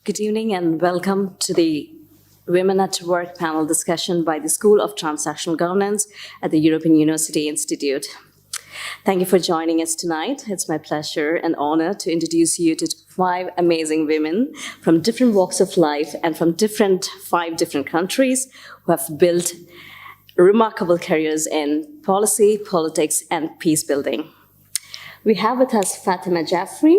Good evening and welcome to the Women at Work panel discussion by the School of Transnational Governance at the European University Institute. Thank you for joining us tonight. It's my pleasure and honor to introduce you to 5 amazing women from different walks of life and from 5 different countries who have built remarkable careers in policy, politics, and peace building. We have with us Fatima Jeffrey,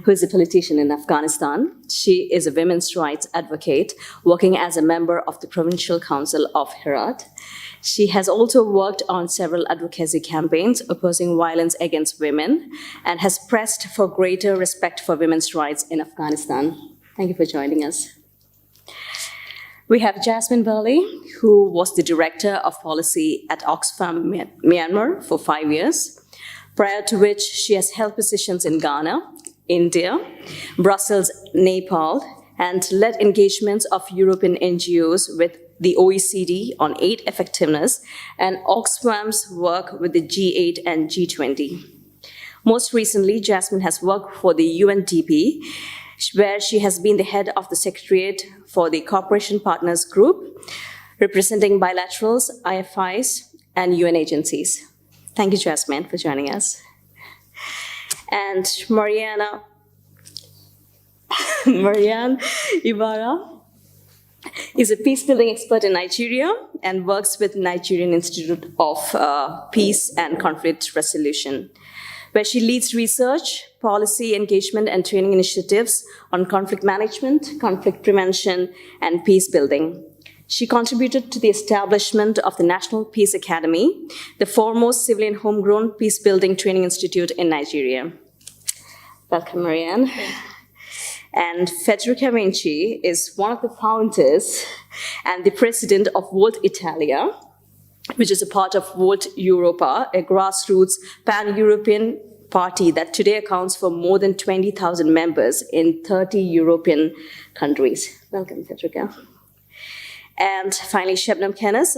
who is a politician in Afghanistan. She is a women's rights advocate working as a member of the Provincial Council of Herat. She has also worked on several advocacy campaigns opposing violence against women and has pressed for greater respect for women's rights in Afghanistan. Thank you for joining us. We have Jasmine Bailey, who was the Director of Policy at Oxfam Myanmar for 5 years, prior to which she has held positions in Ghana, India, Brussels, Nepal, and led engagements of European NGOs with the OECD on aid effectiveness and Oxfam's work with the G8 and G20. Most recently, Jasmine has worked for the UNDP, where she has been the head of the Secretariat for the Cooperation Partners Group, representing bilaterals, IFIs, and UN agencies. Thank you, Jasmine, for joining us. And MaryAnne Iwara is a peacebuilding expert in Nigeria and works with Nigerian Institute of Peace and Conflict Resolution, where she leads research, policy engagement, and training initiatives on conflict management, conflict prevention, and peace building. She contributed to the establishment of the National Peace Academy, the foremost civilian homegrown peace-building training institute in Nigeria. Welcome, MaryAnne. And Federica Vinci is one of the founders and the president of Volt Italia, which is a part of Volt Europa, a grassroots pan-European party that today accounts for more than 20,000 members in 30 European countries. Welcome, Federica. And finally, Şebnem Kenes,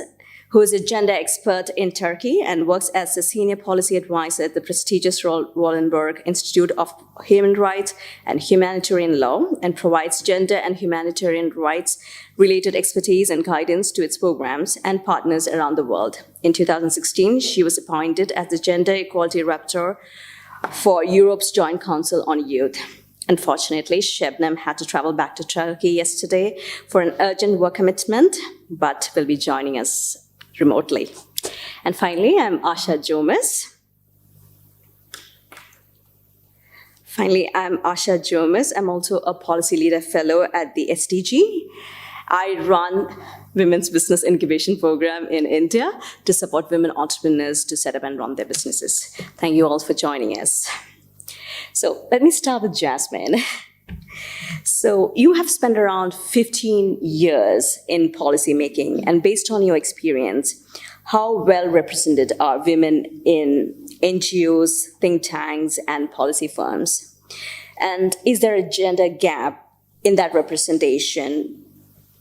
who is a gender expert in Turkey and works as a senior policy advisor at the prestigious Wallenberg Institute of Human Rights and Humanitarian Law, and provides gender and humanitarian rights-related expertise and guidance to its programs and partners around the world. In 2016, she was appointed as the Gender Equality Rapporteur for Europe's Joint Council on Youth. Unfortunately, Şebnem had to travel back to Turkey yesterday for an urgent work commitment, but will be joining us remotely. And finally, I'm Asha Jomis. I'm also a Policy Leader Fellow at the STG. I run Women's Business Incubation Program in India to support women entrepreneurs to set up and run their businesses. Thank you all for joining us. So let me start with Jasmine. So you have spent around 15 years in policymaking, and based on your experience, how well represented are women in NGOs, think tanks, and policy firms? And is there a gender gap in that representation?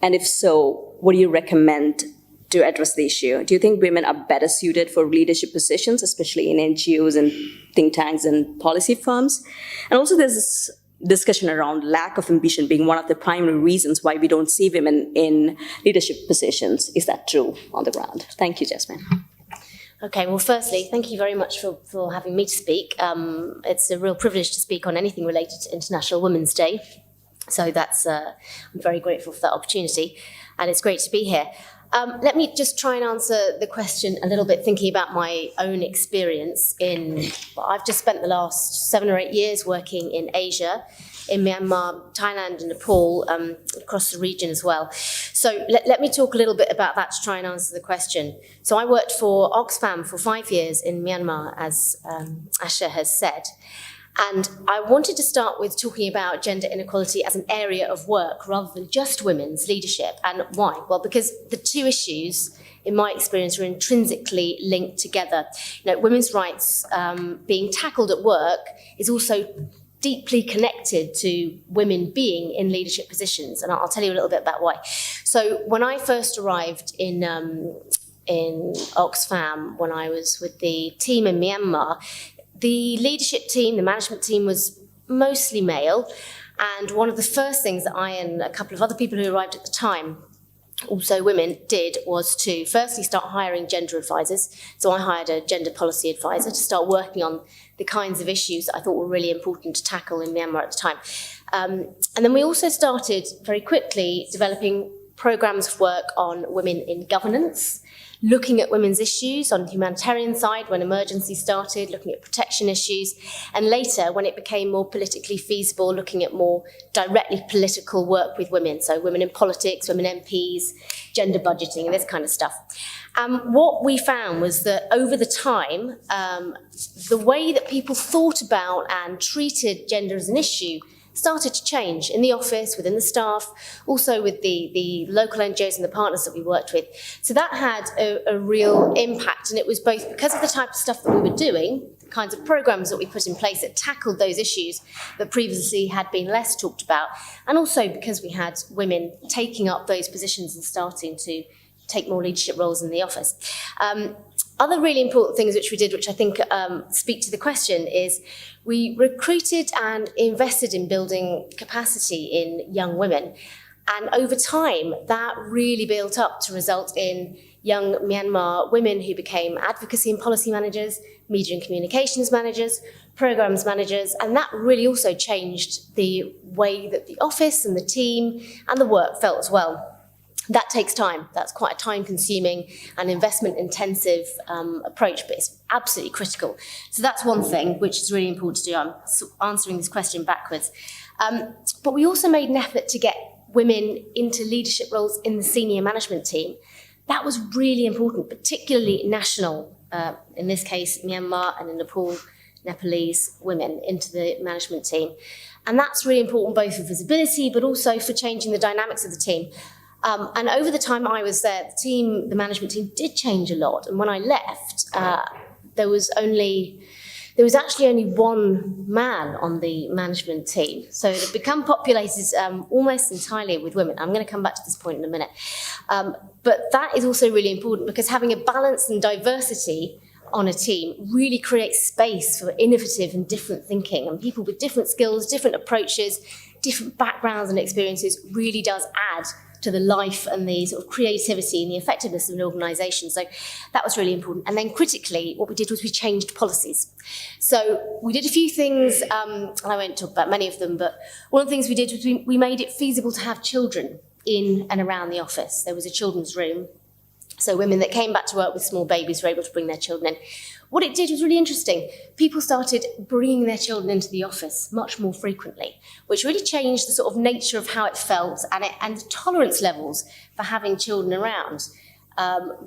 And if so, what do you recommend to address the issue? Do you think women are better suited for leadership positions, especially in NGOs and think tanks and policy firms? And also there's this discussion around lack of ambition being one of the primary reasons why we don't see women in leadership positions. Is that true on the ground? Thank you, Jasmine. Okay, well, firstly, thank you very much for having me to speak. It's a real privilege to speak on anything related to International Women's Day. So that's, I'm very grateful for that opportunity, and it's great to be here. Let me just try and answer the question a little bit, thinking about my own experience I've just spent the last 7 or 8 years working in Asia, in Myanmar, Thailand and Nepal, across the region as well. So let me talk a little bit about that to try and answer the question. So I worked for Oxfam for 5 years in Myanmar, as Asha has said. And I wanted to start with talking about gender inequality as an area of work rather than just women's leadership. And why? Well, because the two issues, in my experience, are intrinsically linked together. You know, women's rights being tackled at work is also deeply connected to women being in leadership positions. And I'll tell you a little bit about why. So when I first arrived in Oxfam, when I was with the team in Myanmar, the leadership team, the management team was mostly male, And one of the first things that I and a couple of other people who arrived at the time, also women, did was to firstly start hiring gender advisors. So I hired a gender policy advisor to start working on the kinds of issues that I thought were really important to tackle in Myanmar at the time. And then we also started very quickly developing programs of work on women in governance, looking at women's issues on the humanitarian side when emergencies started, looking at protection issues, and later, when it became more politically feasible, looking at more directly political work with women, so women in politics, women MPs, gender budgeting, and this kind of stuff. What we found was that over the time, the way that people thought about and treated gender as an issue started to change in the office, within the staff, also with the local NGOs and the partners that we worked with. So that had a real impact, and it was both because of the type of stuff that we were doing, the kinds of programs that we put in place that tackled those issues that previously had been less talked about, and also because we had women taking up those positions and starting to take more leadership roles in the office. Other really important things which we did, which I think speak to the question, is we recruited and invested in building capacity in young women. And over time, that really built up to result in young Myanmar women who became advocacy and policy managers, media and communications managers, programs managers, and that really also changed the way that the office and the team and the work felt as well. That takes time. That's quite a time-consuming and investment-intensive approach, but it's absolutely critical. So that's one thing which is really important to do. I'm answering this question backwards. But we also made an effort to get women into leadership roles in the senior management team. That was really important, particularly national, in this case, Myanmar and in Nepal, Nepalese women into the management team. And that's really important both for visibility, but also for changing the dynamics of the team. And over the time I was there, the management team did change a lot. And when I left, there was actually only one man on the management team. So it had become populated almost entirely with women. I'm going to come back to this point in a minute. But that is also really important because having a balance and diversity on a team really creates space for innovative and different thinking. And people with different skills, different approaches, different backgrounds and experiences really does add to the life and the sort of creativity and the effectiveness of an organisation. So that was really important. And then critically, what we did was we changed policies. So we did a few things, and I won't talk about many of them, but one of the things we did was we made it feasible to have children in and around the office. There was a children's room. So women that came back to work with small babies were able to bring their children in. What it did was really interesting. People started bringing their children into the office much more frequently, which really changed the sort of nature of how it felt, and the tolerance levels for having children around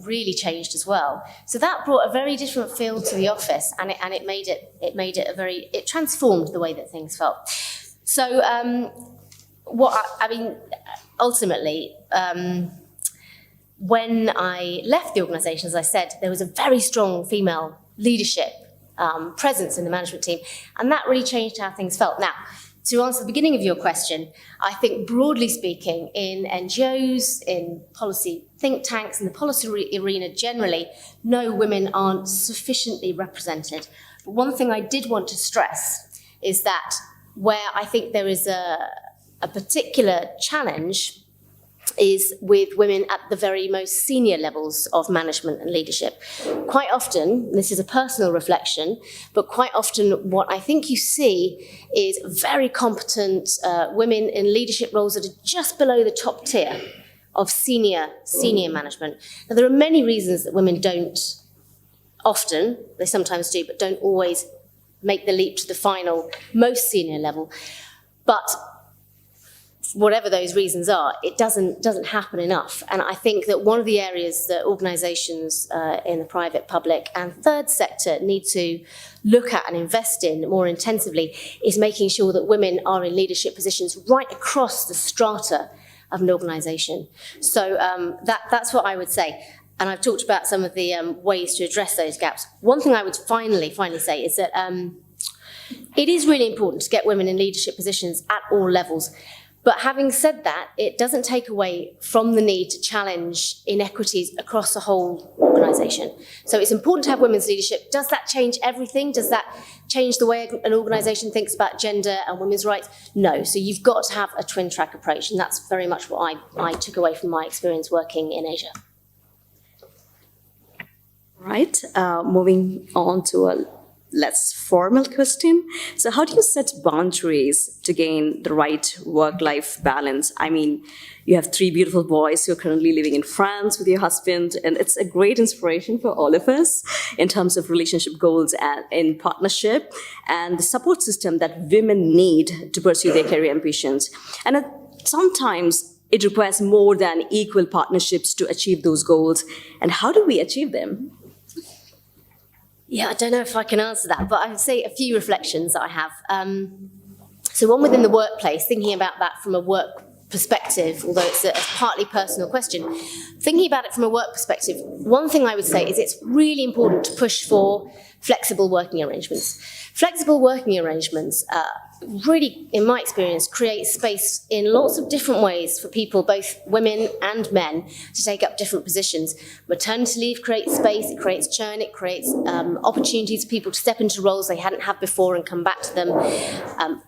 really changed as well. So that brought a very different feel to the office, and it transformed the way that things felt. So ultimately. When I left the organisation, as I said, there was a very strong female leadership presence in the management team, and that really changed how things felt. Now, to answer the beginning of your question, I think broadly speaking, in NGOs, in policy think tanks, in the policy arena generally, no, women aren't sufficiently represented. But one thing I did want to stress is that where I think there is a particular challenge is with women at the very most senior levels of management and leadership. Quite often, this is a personal reflection, but quite often what I think you see is very competent women in leadership roles that are just below the top tier of senior management. Now, there are many reasons that women don't often, they sometimes do, but don't always make the leap to the final, most senior level. But whatever those reasons are, it doesn't happen enough. And I think that one of the areas that organisations in the private, public and third sector need to look at and invest in more intensively is making sure that women are in leadership positions right across the strata of an organisation. So that's what I would say. And I've talked about some of the ways to address those gaps. One thing I would finally say is that it is really important to get women in leadership positions at all levels. But having said that, it doesn't take away from the need to challenge inequities across the whole organisation. So it's important to have women's leadership. Does that change everything? Does that change the way an organisation thinks about gender and women's rights? No. So you've got to have a twin track approach, and that's very much what I took away from my experience working in Asia. Right, moving on to a less formal question. So how do you set boundaries to gain the right work-life balance? I mean, you have 3 beautiful boys who are currently living in France with your husband, and it's a great inspiration for all of us in terms of relationship goals and in partnership and the support system that women need to pursue their career ambitions. And sometimes it requires more than equal partnerships to achieve those goals. And how do we achieve them? Yeah, I don't know if I can answer that, but I would say a few reflections that I have. So one within the workplace, thinking about that from a work perspective, although it's a partly personal question, thinking about it from a work perspective, one thing I would say is it's really important to push for flexible working arrangements. Flexible working arrangements really, in my experience, create space in lots of different ways for people, both women and men, to take up different positions. Maternity leave creates space, it creates churn, it creates opportunities for people to step into roles they hadn't had before and come back to them.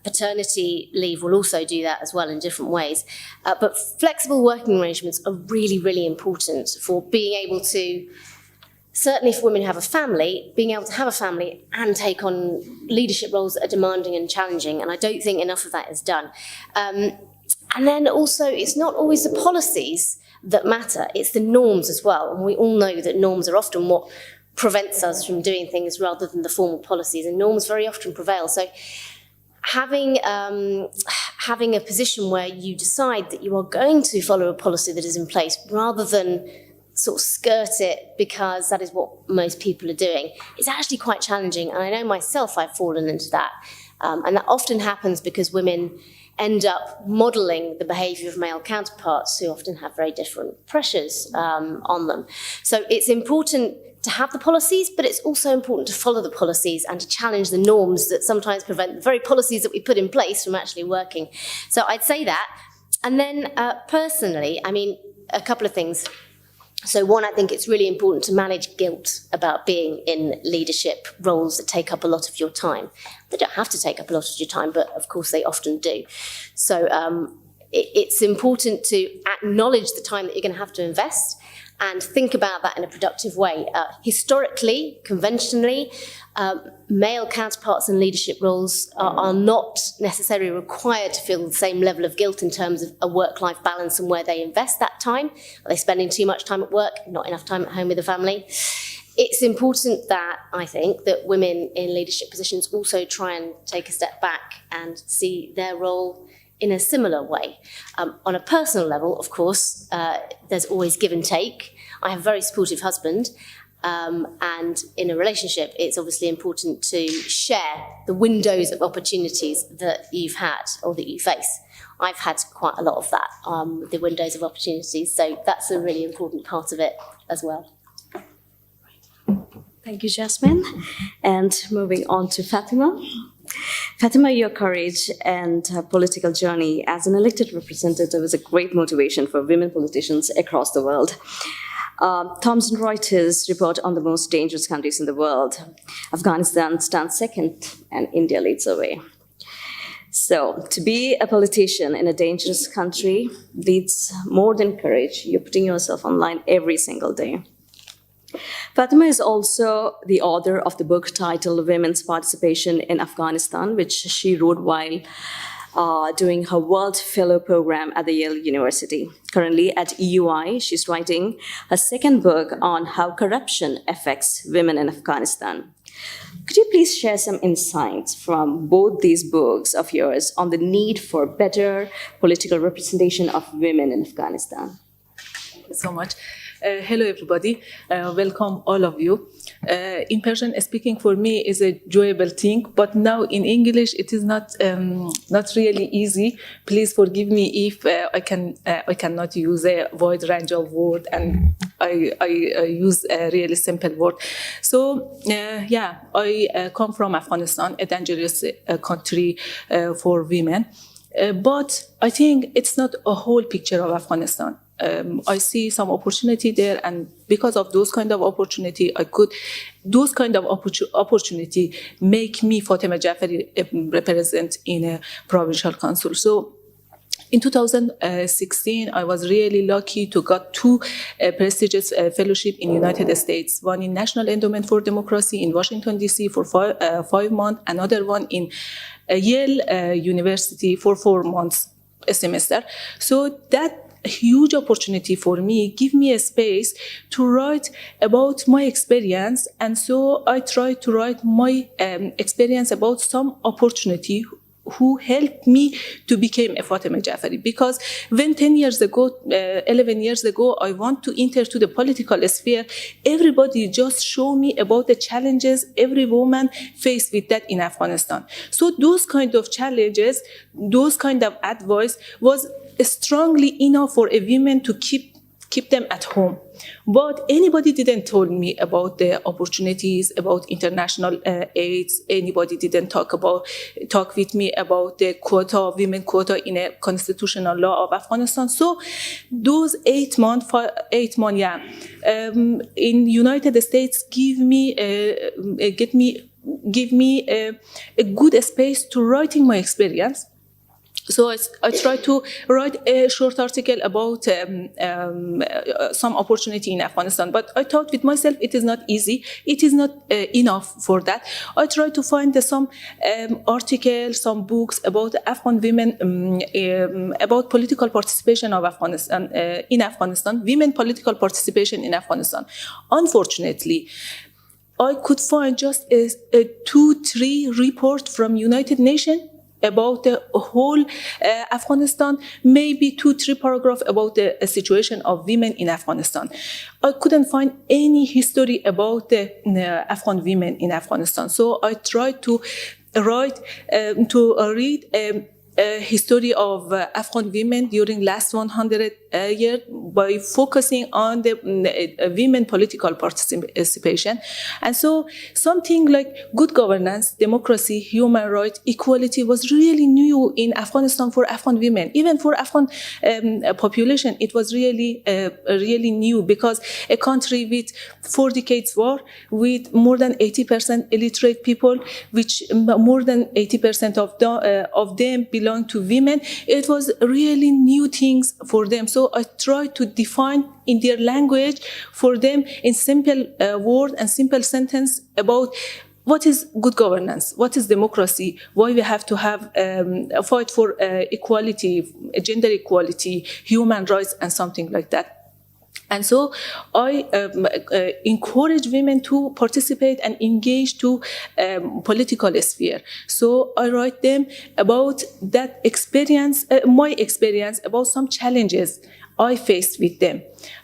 Paternity leave will also do that as well in different ways. But flexible working arrangements are really, really important for being able to, certainly if women have a family, being able to have a family and take on leadership roles that are demanding and challenging. And I don't think enough of that is done. And then also, it's not always the policies that matter, it's the norms as well. And we all know that norms are often what prevents us from doing things rather than the formal policies. And norms very often prevail. So having a position where you decide that you are going to follow a policy that is in place rather than sort of skirt it because that is what most people are doing, it's actually quite challenging. And I know myself, I've fallen into that. And that often happens because women end up modelling the behaviour of male counterparts who often have very different pressures on them. So it's important to have the policies, but it's also important to follow the policies and to challenge the norms that sometimes prevent the very policies that we put in place from actually working. So I'd say that. And then personally, I mean, a couple of things. So one, I think it's really important to manage guilt about being in leadership roles that take up a lot of your time. They don't have to take up a lot of your time, but of course they often do. So it's important to acknowledge the time that you're going to have to invest and think about that in a productive way. Historically, conventionally, male counterparts in leadership roles are not necessarily required to feel the same level of guilt in terms of a work-life balance and where they invest that time. Are they spending too much time at work, not enough time at home with the family? It's important that, I think, that women in leadership positions also try and take a step back and see their role in a similar way. On a personal level, of course, there's always give and take. I have a very supportive husband, and in a relationship, it's obviously important to share the windows of opportunities that you've had or that you face. I've had quite a lot of that, the windows of opportunities, so that's a really important part of it as well. Thank you, Jasmine. And moving on to Fatima. Fatima, your courage and political journey as an elected representative is a great motivation for women politicians across the world. Thomson Reuters report on the most dangerous countries in the world. Afghanistan stands second and India leads the way. So to be a politician in a dangerous country needs more than courage. You're putting yourself online every single day. Fatima is also the author of the book titled Women's Participation in Afghanistan, which she wrote while doing her World Fellow program at the Yale University. Currently at EUI, she's writing her second book on how corruption affects women in Afghanistan. Could you please share some insights from both these books of yours on the need for better political representation of women in Afghanistan? Thank you so much. Hello, everybody. Welcome, all of you. In Persian, speaking for me is a joyable thing, but now in English, it is not really easy. Please forgive me if I cannot use a wide range of words and I use a really simple word. So, I come from Afghanistan, a dangerous country for women. But I think it's not a whole picture of Afghanistan. I see some opportunity there, and because of those kind of opportunity, those kind of opportunity make me Fatima Jeffrey represent in a provincial council. So in 2016, I was really lucky to get two prestigious fellowship in United States. One in National Endowment for Democracy in Washington, D.C. for 5 months. Another one in Yale University for 4 months a semester. So that huge opportunity for me give me a space to write about my experience. And so I try to write my experience about some opportunity who helped me to become a Fatima Jafari. Because when 11 years ago, I want to enter to the political sphere, everybody just show me about the challenges every woman faced with that in Afghanistan. So those kind of challenges, those kind of advice was strongly enough for a woman to keep them at home. But anybody didn't tell me about the opportunities, about international aids. Anybody didn't talk with me about the women quota in a constitutional law of Afghanistan. So those 8 months, in United States give me a good space to writing my experience. So I try to write a short article about some opportunity in Afghanistan. But I thought with myself, it is not easy. It is not enough for that. I try to find some articles, some books about Afghan women, about political participation of Afghanistan in Afghanistan, women political participation in Afghanistan. Unfortunately, I could find just a 2-3 report from United Nations about the whole Afghanistan, maybe 2-3 paragraphs about the situation of women in Afghanistan. I couldn't find any history about the Afghan women in Afghanistan. So I tried to read a history of Afghan women during last 100 years by focusing on the women political participation. And so something like good governance, democracy, human rights, equality was really new in Afghanistan for Afghan women. Even for Afghan population, it was really new, because a country with 4 decades war, with more than 80% illiterate people, which more than 80% of them belong to women, it was really new things for them. So I tried to define in their language for them in simple word and simple sentence about what is good governance, what is democracy, why we have to have a fight for equality, gender equality, human rights, and something like that. And so I encourage women to participate and engage to political sphere. So I write them about that experience, my experience, about some challenges I faced with them.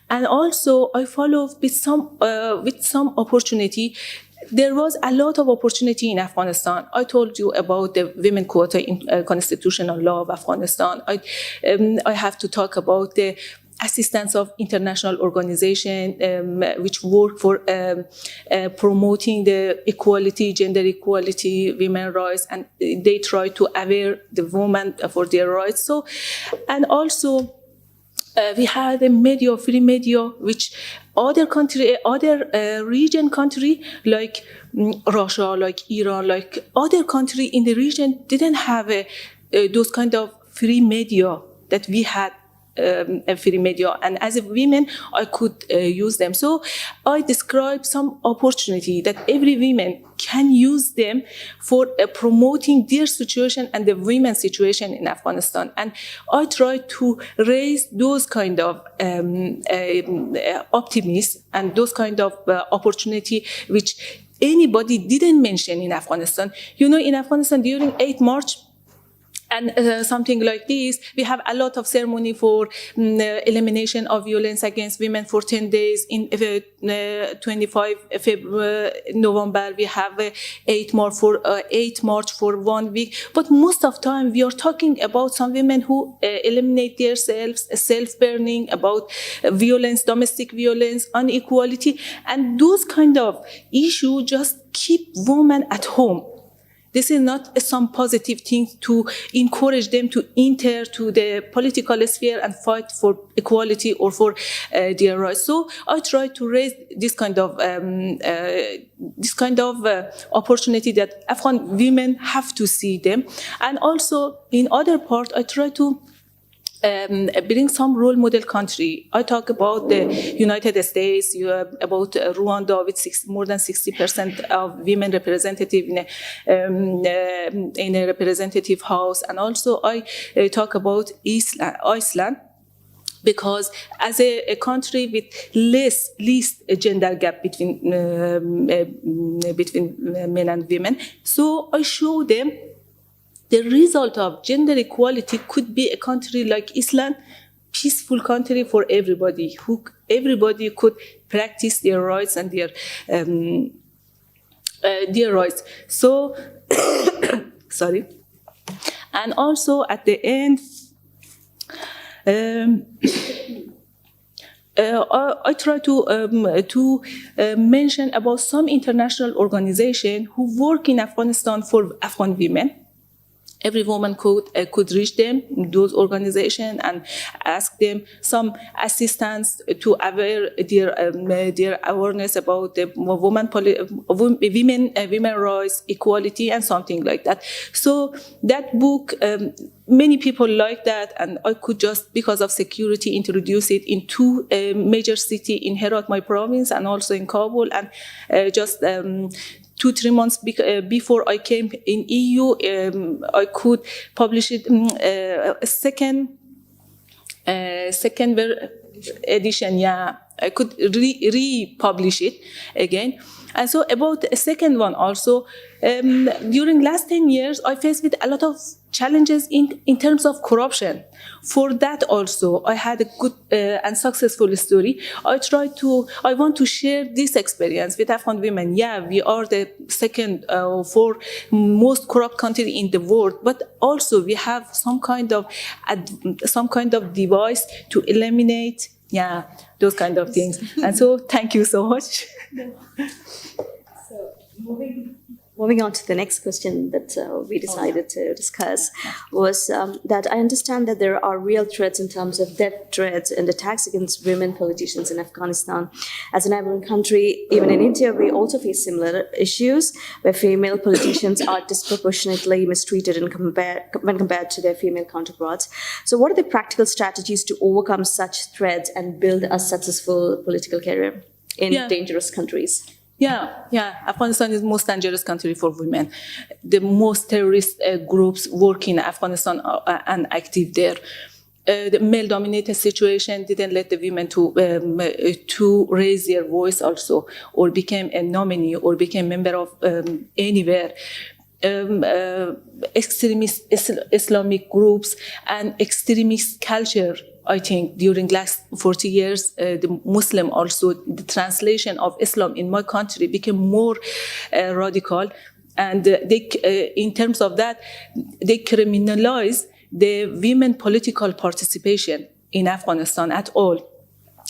And also I follow with some opportunity. There was a lot of opportunity in Afghanistan. I told you about the women quota in constitutional law of Afghanistan. I have to talk about the assistance of international organizations which work for promoting the equality, gender equality, women's rights, and they try to aware the women for their rights. So, and also we had a media, free media, which other region country like Russia, like Iran, like other country in the region didn't have those kind of free media that we had. A free media, and as a woman I could use them. So I describe some opportunity that every woman can use them for promoting their situation and the women's situation in Afghanistan. And I try to raise those kind of optimism and those kind of opportunity which anybody didn't mention in Afghanistan. You know, in Afghanistan during 8 March, and something like this, we have a lot of ceremony for elimination of violence against women for 10 days. In 25 November, we have 8 March for 1 week. But most of the time, we are talking about some women who eliminate themselves, self-burning, about violence, domestic violence, inequality. And those kind of issues just keep women at home. This is not some positive thing to encourage them to enter to the political sphere and fight for equality or for their rights. So I try to raise this kind of opportunity that Afghan women have to see them. And also in other part, I try to bring some role model country. I talk about the United States, about Rwanda with more than 60% of women representative in a representative house. And also I talk about Iceland, because as a country with least gender gap between men and women. So I show them the result of gender equality could be a country like Iceland, peaceful country for everybody, everybody could practice their rights and their rights. So, sorry. And also at the end, I try to mention about some international organizations who work in Afghanistan for Afghan women. Every woman could reach them, those organizations, and ask them some assistance to aware their awareness about the women rights, equality, and something like that. So that book, many people like that, and I could just, because of security, introduce it in two major cities in Herat, my province, and also in Kabul, and just 2-3 months before I came in EU, I could publish it a second edition. Yeah, I could republish it again. And so about a second one also, during last 10 years, I faced with a lot of challenges in terms of corruption. For that also, I had a good and successful story. I want to share this experience with Afghan women. Yeah, we are the second for most corrupt country in the world, but also we have some kind of device to eliminate, those kind of things. And so, thank you so much. So moving on to the next question that we decided to discuss was that I understand that there are real threats in terms of death threats and attacks against women politicians in Afghanistan. As a neighboring country, even in India, we also face similar issues where female politicians are disproportionately mistreated when compared to their female counterparts. So what are the practical strategies to overcome such threats and build a successful political career in dangerous countries? Yeah. Afghanistan is the most dangerous country for women. The most terrorist groups work in Afghanistan are active there. The male-dominated situation didn't let the women to raise their voice also, or become a nominee, or become member of anywhere. Extremist Islamic groups and extremist culture, I think, during last 40 years, the Muslim also, the translation of Islam in my country became more radical. And in terms of that, they criminalize the women political participation in Afghanistan at all.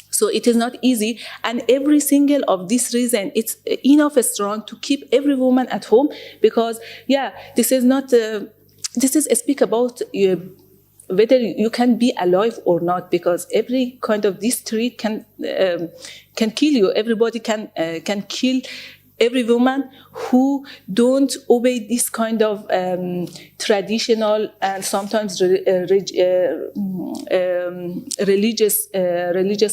So it is not easy, and every single of this reason, it's enough strong to keep every woman at home, because this is not. This is speak about whether you can be alive or not, because every kind of this threat can kill you. Everybody can kill every woman who don't obey this kind of traditional and sometimes religious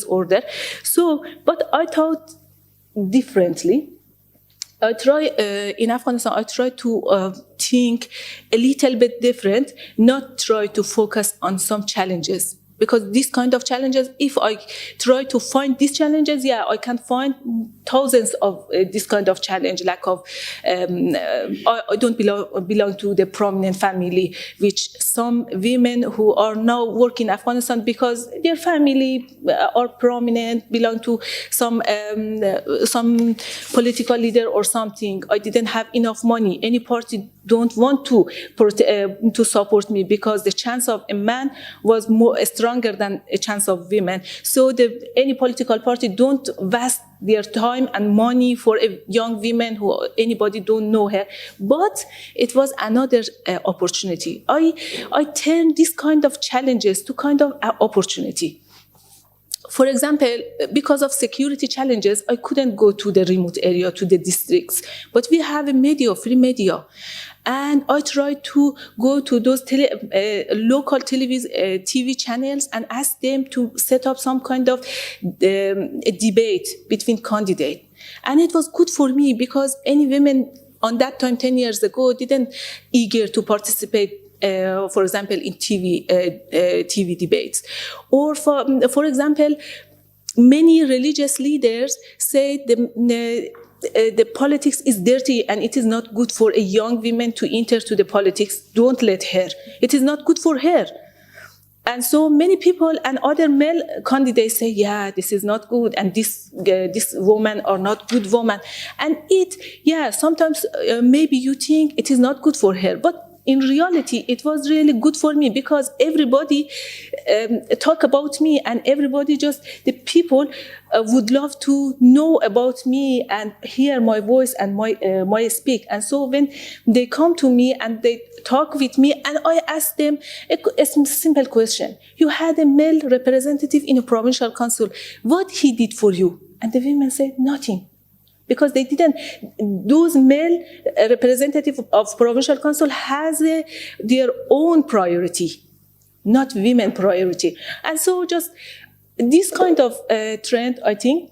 order. So, but I thought differently. I try in Afghanistan. I try to think a little bit different, not try to focus on some challenges. Because these kind of challenges, if I try to find these challenges, I can find thousands of this kind of challenge. Lack of, I don't belong to the prominent family, which some women who are now working in Afghanistan because their family are prominent, belong to some political leader or something. I didn't have enough money. Any party don't want to support me because the chance of a man was more stronger than a chance of women. So any political party don't waste their time and money for a young woman who anybody don't know her. But it was another opportunity. I turned this kind of challenges to kind of opportunity. For example, because of security challenges, I couldn't go to the remote area, to the districts. But we have a media, free media. And I tried to go to those local TV channels and ask them to set up some kind of a debate between candidates. And it was good for me because any women on that time, 10 years ago, didn't eager to participate for example, in TV debates. Or for example, many religious leaders say the politics is dirty and it is not good for a young woman to enter to the politics. Don't let her. It is not good for her. And so many people and other male candidates say, yeah, this is not good, and this woman are not good woman. And sometimes maybe you think it is not good for her, but in reality, it was really good for me because everybody talk about me, and everybody the people would love to know about me and hear my voice and my speak. And so when they come to me and they talk with me, and I ask them a simple question: you had a male representative in a provincial council, what he did for you? And the women said nothing. Because they didn't, those male representative of provincial council has their own priority, not women priority. And so just this kind of trend, I think,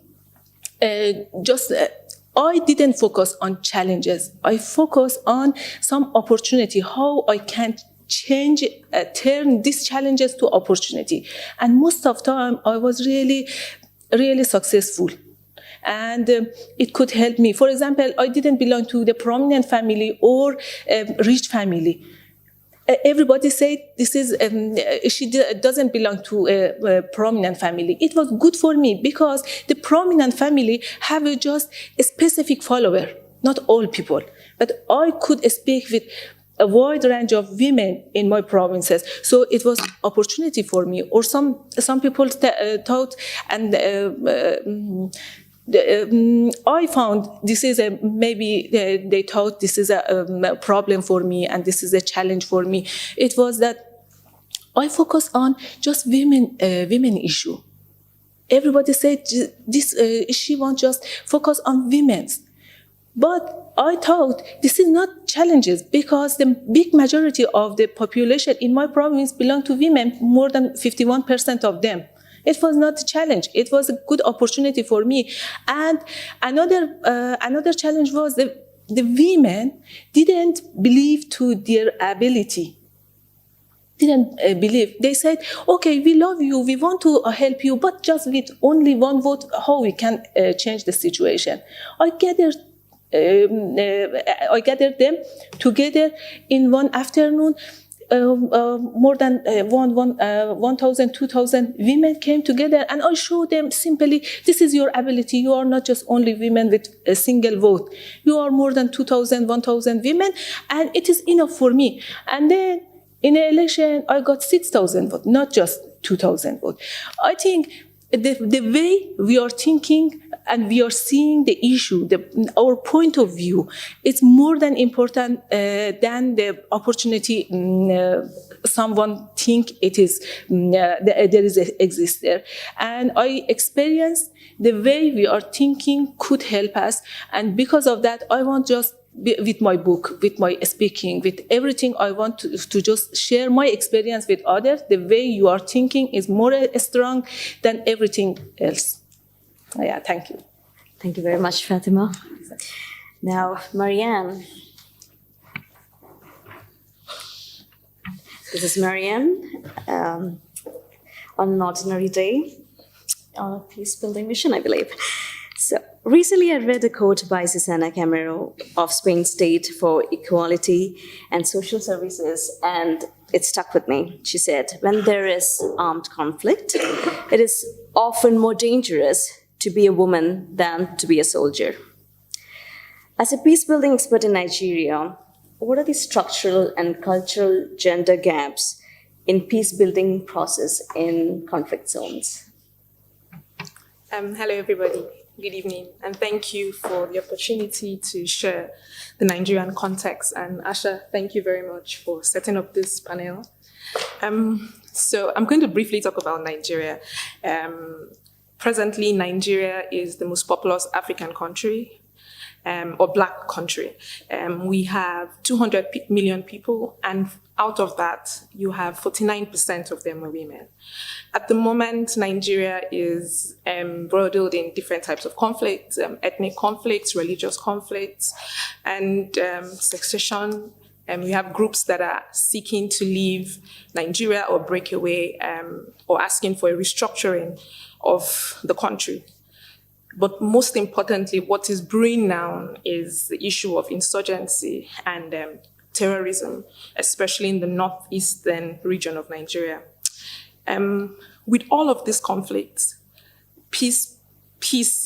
I didn't focus on challenges. I focused on some opportunity, how I can turn these challenges to opportunity. And most of the time, I was really, really successful. And it could help me. For example, I didn't belong to the prominent family or rich family. Everybody said she doesn't belong to a prominent family. It was good for me because the prominent family have just a specific follower, not all people. But I could speak with a wide range of women in my provinces. So it was opportunity for me. Or some people thought, and I found this is maybe they thought this is a problem for me and this is a challenge for me. It was that I focused on just women issue. Everybody said this she won't just focus on women's. But I thought this is not challenges because the big majority of the population in my province belong to women, more than 51% of them. It was not a challenge. It was a good opportunity for me. And another challenge was the women didn't believe to their ability. Didn't believe. They said, okay, we love you, we want to help you, but just with only one vote, how we can change the situation. I gathered them together in one afternoon. More than 1,000, 2,000 women came together, and I showed them simply, this is your ability. You are not just only women with a single vote. You are more than 2,000, 1,000 women, and it is enough for me. And then in the election, I got 6,000 votes, not just 2,000 votes. I think the way we are thinking and we are seeing the issue, our point of view, is more than important than the opportunity someone think it is exists there. And I experienced the way we are thinking could help us, and because of that, I want just with my book, with my speaking, with everything, I want to just share my experience with others. The way you are thinking is more strong than everything else. Yeah, thank you. Thank you very much, Fatima. Now, MaryAnne. This is MaryAnne on an ordinary day on a peace-building mission, I believe. So recently I read a quote by Susana Camero of Spain State for Equality and Social Services, and it stuck with me. She said, when there is armed conflict, it is often more dangerous to be a woman than to be a soldier. As a peace-building expert in Nigeria, what are the structural and cultural gender gaps in peace-building process in conflict zones? Hello, everybody. Good evening, and thank you for the opportunity to share the Nigerian context. And Asha, thank you very much for setting up this panel. So I'm going to briefly talk about Nigeria. Presently, Nigeria is the most populous African country, or Black country. We have 200 million people, and out of that, you have 49% of them are women. At the moment, Nigeria is embroiled in different types of conflicts, ethnic conflicts, religious conflicts, and secession. We have groups that are seeking to leave Nigeria or break away, or asking for a restructuring of the country. But most importantly, what is brewing now is the issue of insurgency and terrorism, especially in the northeastern region of Nigeria. With all of these conflicts, peace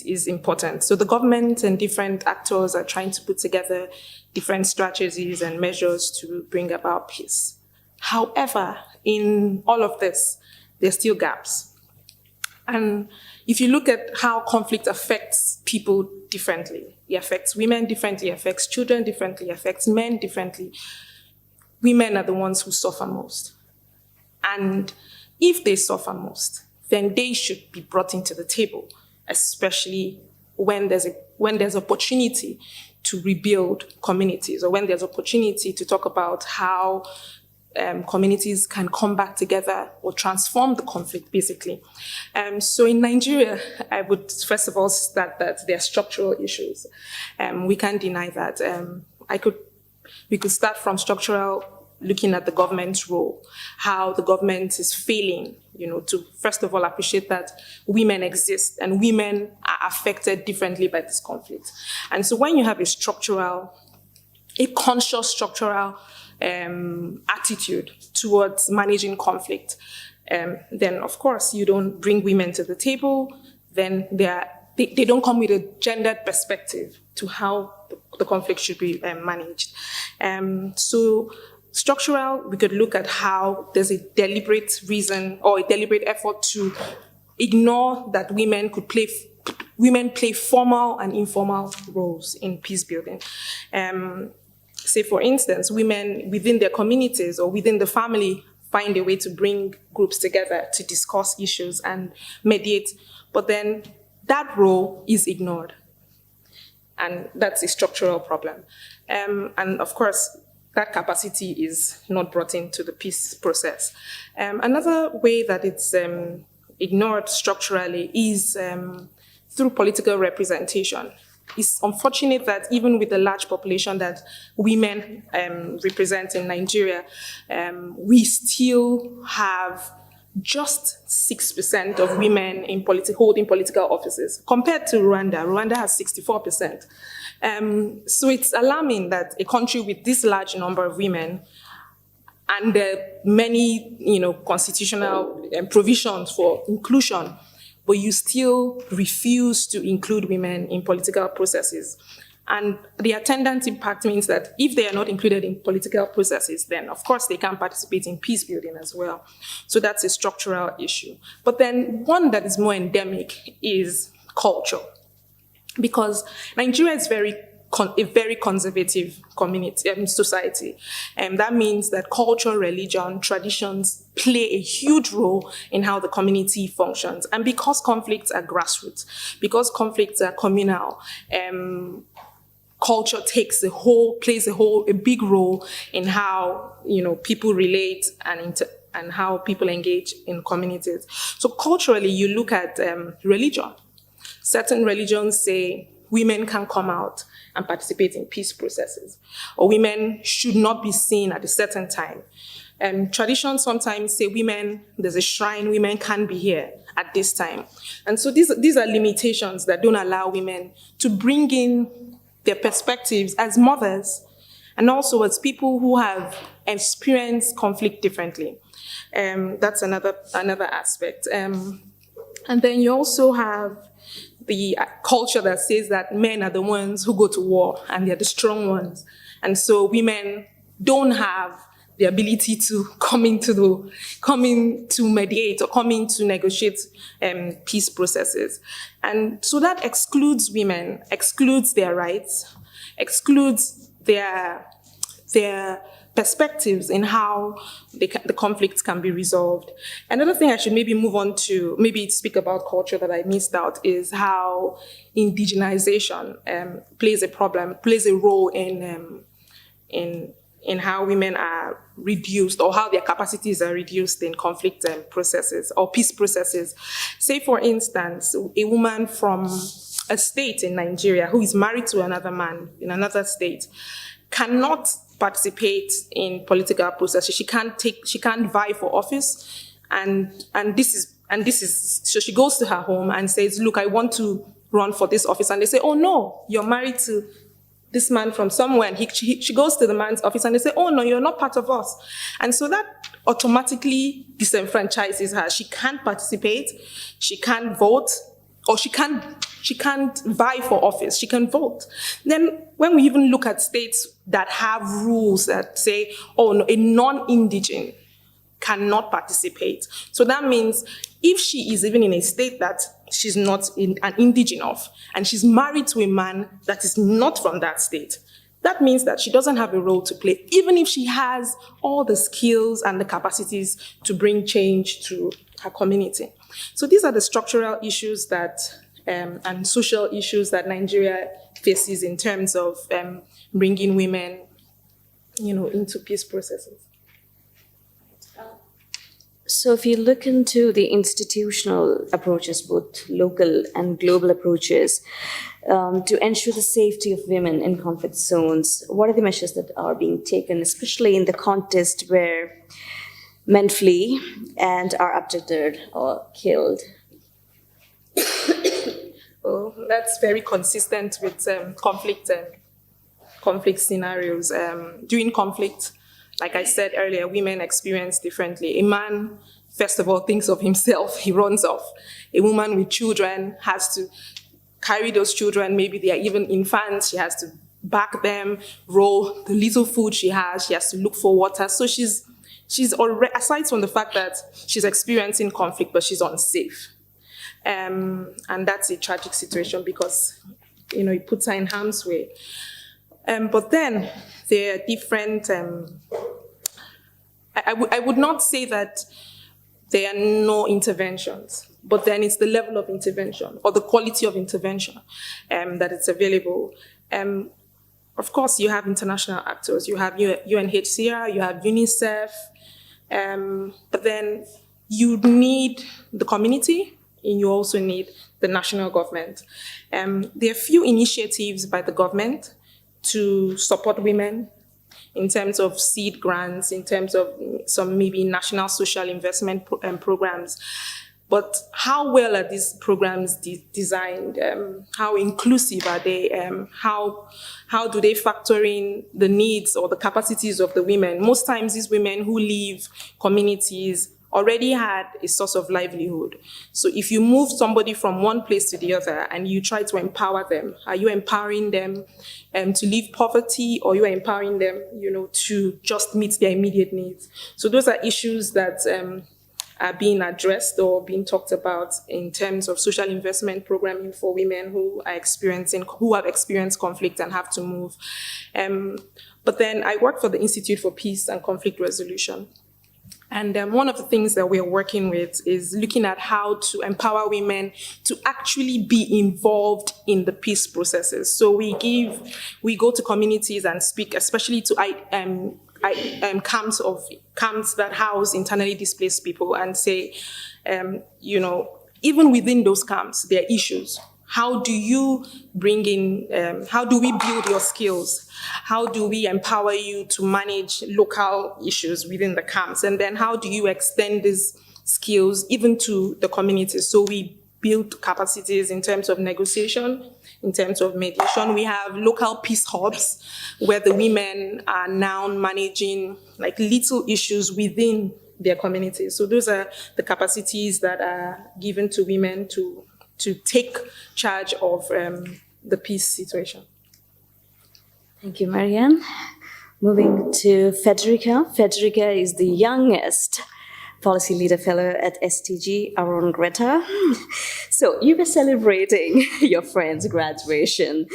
is important. So the government and different actors are trying to put together different strategies and measures to bring about peace. However, in all of this, there's still gaps. And if you look at how conflict affects people differently, it affects women differently, it affects children differently, it affects men differently. Women are the ones who suffer most. And if they suffer most, then they should be brought into the table, especially when there's opportunity to rebuild communities, or when there's opportunity to talk about how communities can come back together or transform the conflict, basically. So in Nigeria, I would first of all start that there are structural issues. We can't deny that. We could start from structural, looking at the government's role, how the government is failing, to first of all appreciate that women exist and women are affected differently by this conflict. And so when you have a conscious structural attitude towards managing conflict, then of course you don't bring women to the table, then they don't come with a gendered perspective to how the conflict should be managed. So structural, we could look at how there's a deliberate reason or a deliberate effort to ignore that women play formal and informal roles in peace building. Say, for instance, women within their communities or within the family find a way to bring groups together to discuss issues and mediate, but then that role is ignored. And that's a structural problem. And of course, that capacity is not brought into the peace process. Another way that it's ignored structurally is through political representation. It's unfortunate that even with the large population that women represent in Nigeria, we still have just 6% of women holding political offices, compared to Rwanda. Rwanda has 64%. So it's alarming that a country with this large number of women and many, constitutional provisions for inclusion, but you still refuse to include women in political processes. And the attendant impact means that if they are not included in political processes, then of course they can participate in peace building as well. So that's a structural issue. But then one that is more endemic is culture, because Nigeria is a very conservative society. And that means that culture, religion, traditions play a huge role in how the community functions. And because conflicts are grassroots, because conflicts are communal, culture plays a big role in how people relate and how people engage in communities. So culturally, you look at religion. Certain religions say women can come out and participate in peace processes, or women should not be seen at a certain time. Traditions sometimes say there's a shrine, women can't be here at this time. And so these are limitations that don't allow women to bring in their perspectives as mothers and also as people who have experienced conflict differently. That's another aspect. And then you also have the culture that says that men are the ones who go to war and they're the strong ones. And so women don't have the ability to come in to mediate or come in to negotiate peace processes. And so that excludes women, excludes their rights, excludes their perspectives in how the conflicts can be resolved. Another thing I should maybe move on to, maybe speak about culture that I missed out, is how indigenization plays a role in how women are reduced, or how their capacities are reduced in conflict processes or peace processes. Say, for instance, a woman from a state in Nigeria who is married to another man in another state cannot participate in political processes. She can't vie for office, and this is so she goes to her home and says, "Look, I want to run for this office," and they say, "Oh no, you're married to this man from somewhere," and she goes to the man's office and they say, "Oh no, you're not part of us." And so that automatically disenfranchises her. She can't participate, she can't vote, or she can't vie for office. She can vote. Then when we even look at states that have rules that say, "Oh no, a non-indigene cannot participate," so that means if she is even in a state that she's not an indigene of, and she's married to a man that is not from that state, that means that she doesn't have a role to play, even if she has all the skills and the capacities to bring change to her community. So these are the structural issues that and social issues that Nigeria faces in terms of bringing women, into peace processes. So if you look into the institutional approaches, both local and global approaches, to ensure the safety of women in conflict zones, what are the measures that are being taken, especially in the context where men flee and are abducted or killed? Oh, that's very consistent with conflict scenarios. During conflict, like I said earlier, women experience differently. A man, first of all, thinks of himself, he runs off. A woman with children has to carry those children, maybe they are even infants, she has to back them, roll the little food she has to look for water. So she's already, aside from the fact that she's experiencing conflict, but she's unsafe. And that's a tragic situation because, it puts her in harm's way. But then there are different, I would not say that there are no interventions, but then it's the level of intervention or the quality of intervention that is available. Of course, you have international actors, you have UNHCR, you have UNICEF, but then you need the community, and you also need the national government. There are few initiatives by the government to support women in terms of seed grants, in terms of some maybe national social investment programs. But how well are these programs designed? How inclusive are they? How do they factor in the needs or the capacities of the women? Most times these women who leave communities already had a source of livelihood. So if you move somebody from one place to the other and you try to empower them, are you empowering them to leave poverty, or you are empowering them, to just meet their immediate needs? So those are issues that are being addressed or being talked about in terms of social investment programming for women who have experienced conflict and have to move. But then I work for the Institute for Peace and Conflict Resolution. And one of the things that we're working with is looking at how to empower women to actually be involved in the peace processes. So we go to communities and speak, especially to camps that house internally displaced people, and say, even within those camps, there are issues. How do you bring in, how do we build your skills? How do we empower you to manage local issues within the camps? And then how do you extend these skills even to the communities? So we build capacities in terms of negotiation, in terms of mediation. We have local peace hubs where the women are now managing like little issues within their communities. So those are the capacities that are given to women to to take charge of the peace situation. Thank you, MaryAnne. Moving to Federica. Federica is the youngest Policy Leader Fellow at STG around Greta. So you were celebrating your friend's graduation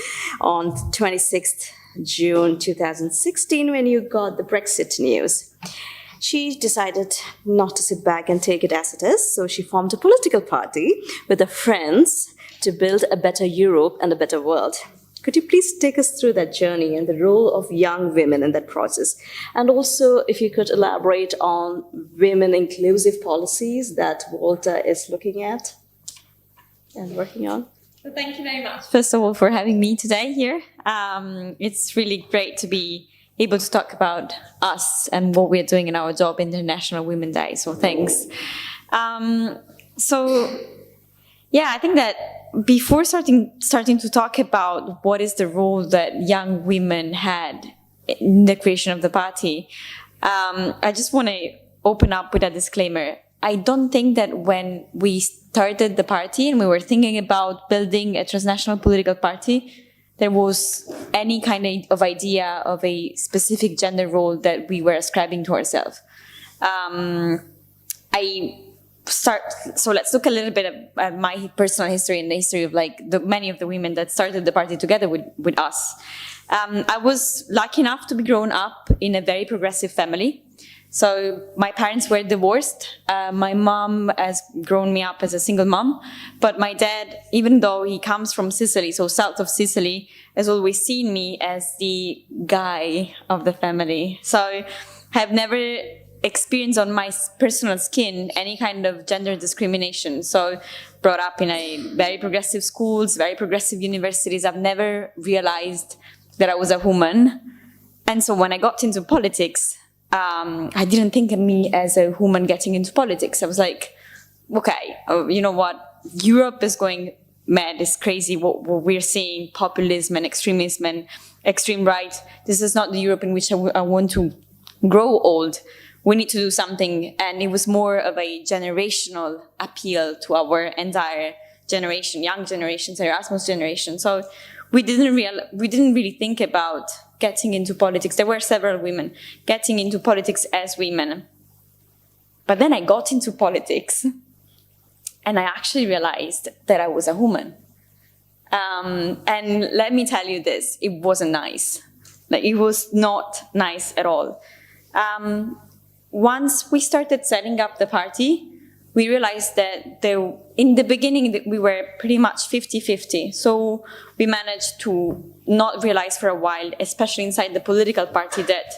on 26th June 2016 when you got the Brexit news. She decided not to sit back and take it as it is, so she formed a political party with her friends to build a better Europe and a better world. Could you please take us through that journey and the role of young women in that process? And also, if you could elaborate on women-inclusive policies that Volta is looking at and working on. So thank you very much, first of all, for having me today here. It's really great to be able to talk about us and what we're doing in our job, International Women's Day. So thanks. I think that before starting to talk about what is the role that young women had in the creation of the party, I just want to open up with a disclaimer. I don't think that when we started the party and we were thinking about building a transnational political party, there was any kind of idea of a specific gender role that we were ascribing to ourselves. So let's look a little bit at my personal history and the history of many of the women that started the party together with us. I was lucky enough to be grown up in a very progressive family. So my parents were divorced. My mom has grown me up as a single mom, but my dad, even though he comes from Sicily, so south of Sicily, has always seen me as the guy of the family. So have never experience on my personal skin any kind of gender discrimination. So brought up in a very progressive schools, very progressive universities, I've never realized that I was a woman. And so when I got into politics, I didn't think of me as a woman getting into politics. I was like, okay, you know what? Europe is going mad, it's crazy what we're seeing, populism and extremism and extreme right. This is not the Europe in which I want to grow old. We need to do something, and it was more of a generational appeal to our entire generation, young generations, Erasmus generation. So we didn't really think about getting into politics. There were several women getting into politics as women. But then I got into politics, and I actually realized that I was a woman. And let me tell you this, it wasn't nice. It was not nice at all. Once we started setting up the party, we realized that in the beginning we were pretty much 50-50. So we managed to not realize for a while, especially inside the political party, that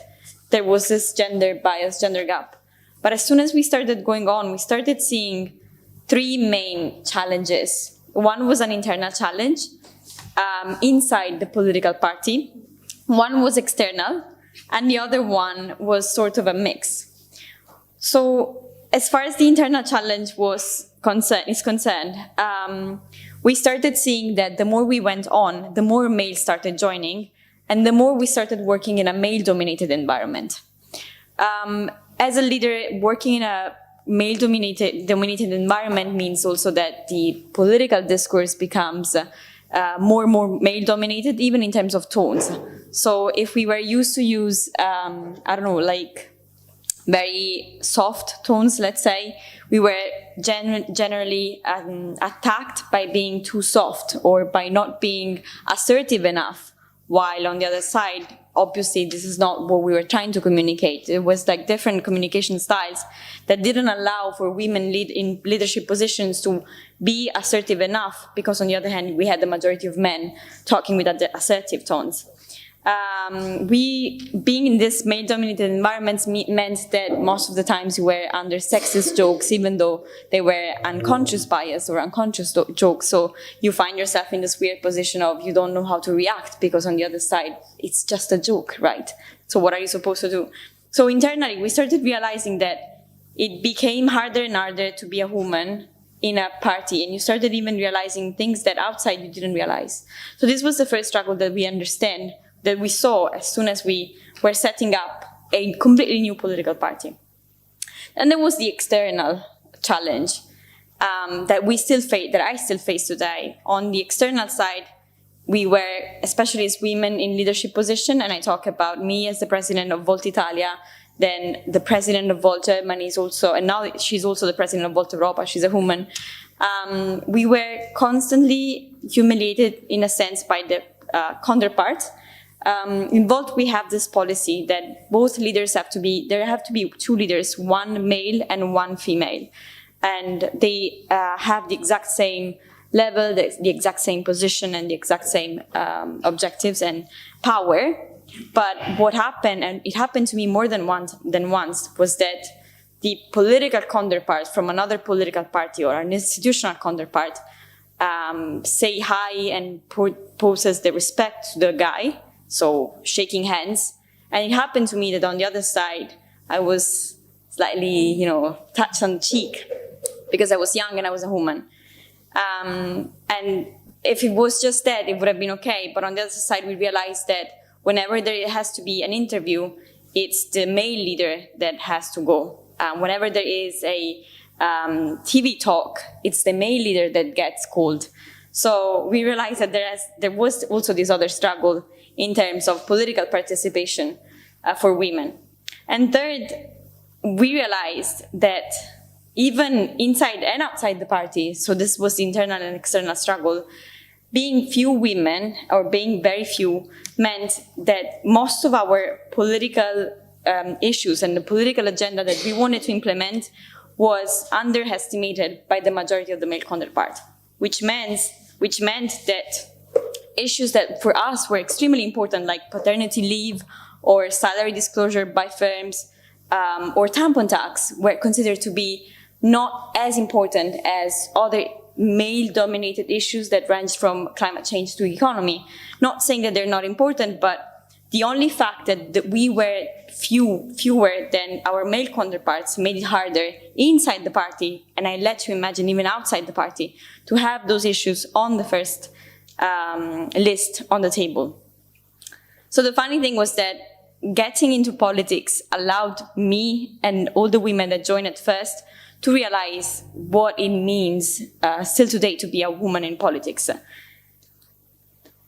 there was this gender bias, gender gap. But as soon as we started going on, we started seeing three main challenges. One was an internal challenge inside the political party. One was external, and the other one was sort of a mix. So as far as the internal challenge is concerned, we started seeing that the more we went on, the more males started joining, and the more we started working in a male-dominated environment. As a leader, working in a male-dominated environment means also that the political discourse becomes more and more male-dominated, even in terms of tones. So if we were used to use, very soft tones, let's say, we were generally attacked by being too soft or by not being assertive enough. While on the other side, obviously, this is not what we were trying to communicate. It was like different communication styles that didn't allow for women in leadership positions to be assertive enough, because on the other hand, we had the majority of men talking with assertive tones. We, being in this male-dominated environments, meant that most of the times we were under sexist jokes, even though they were unconscious bias or unconscious jokes. So you find yourself in this weird position of you don't know how to react, because on the other side, it's just a joke, right? So what are you supposed to do? So internally, we started realizing that it became harder and harder to be a woman in a party, and you started even realizing things that outside you didn't realize. So this was the first struggle that we saw as soon as we were setting up a completely new political party. And there was the external challenge. that I still face today. On the external side, we were, especially as women in leadership position, and I talk about me as the president of Volt Italia, then the president of Volt Germany is also, and now she's also the president of Volt Europa, she's a woman. We were constantly humiliated, in a sense, by the counterpart. In Volt, we have this policy that both leaders there have to be two leaders, one male and one female. And they have the exact same level, the exact same position, and the exact same objectives and power. But what happened, and it happened to me more than once, was that the political counterpart from another political party or an institutional counterpart say hi and poses the respect to the guy, so shaking hands. And it happened to me that on the other side, I was slightly, touched on the cheek because I was young and I was a woman. And if it was just that, it would have been okay. But on the other side, we realized that whenever there has to be an interview, it's the male leader that has to go. Whenever there is a TV talk, it's the male leader that gets called. So we realized that there was also this other struggle in terms of political participation for women. And third, we realized that even inside and outside the party, so this was the internal and external struggle, being few women, or being very few, meant that most of our political issues and the political agenda that we wanted to implement was underestimated by the majority of the male counterpart, which meant that issues that for us were extremely important, like paternity leave or salary disclosure by firms or tampon tax, were considered to be not as important as other male-dominated issues that range from climate change to economy. Not saying that they're not important, but the only fact that we were fewer than our male counterparts made it harder inside the party, and I let you imagine even outside the party, to have those issues on the first list on the table. So the funny thing was that getting into politics allowed me and all the women that joined at first to realize what it means still today to be a woman in politics.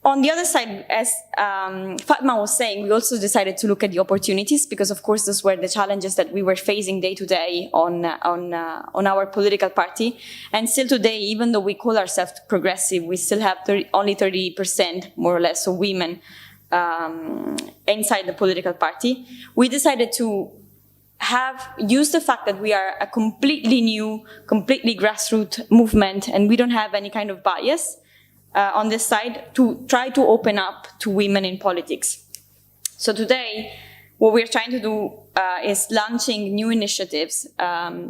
On the other side, as Fatma was saying, we also decided to look at the opportunities, because of course those were the challenges that we were facing day to day on our political party. And still today, even though we call ourselves progressive, we still have only 30% more or less of women inside the political party. We decided to use the fact that we are a completely new, completely grassroots movement, and we don't have any kind of bias on this side, to try to open up to women in politics. So today, what we're trying to do is launching new initiatives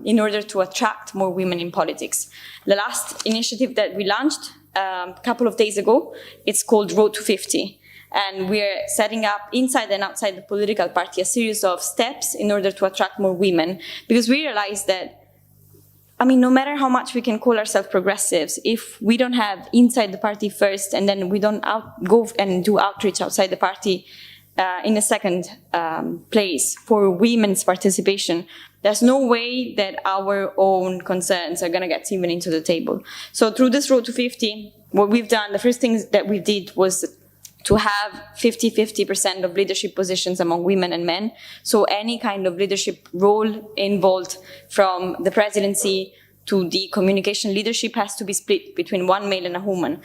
in order to attract more women in politics. The last initiative that we launched a couple of days ago, it's called Road to 50. And we're setting up inside and outside the political party a series of steps in order to attract more women, because we realize that, no matter how much we can call ourselves progressives, if we don't have inside the party first, and then we don't go and do outreach outside the party in a second place for women's participation, there's no way that our own concerns are going to get even into the table. So through this Road to 50, what we've done, the first thing that we did was to have 50-50% of leadership positions among women and men. So any kind of leadership role involved, from the presidency to the communication leadership, has to be split between one male and a woman.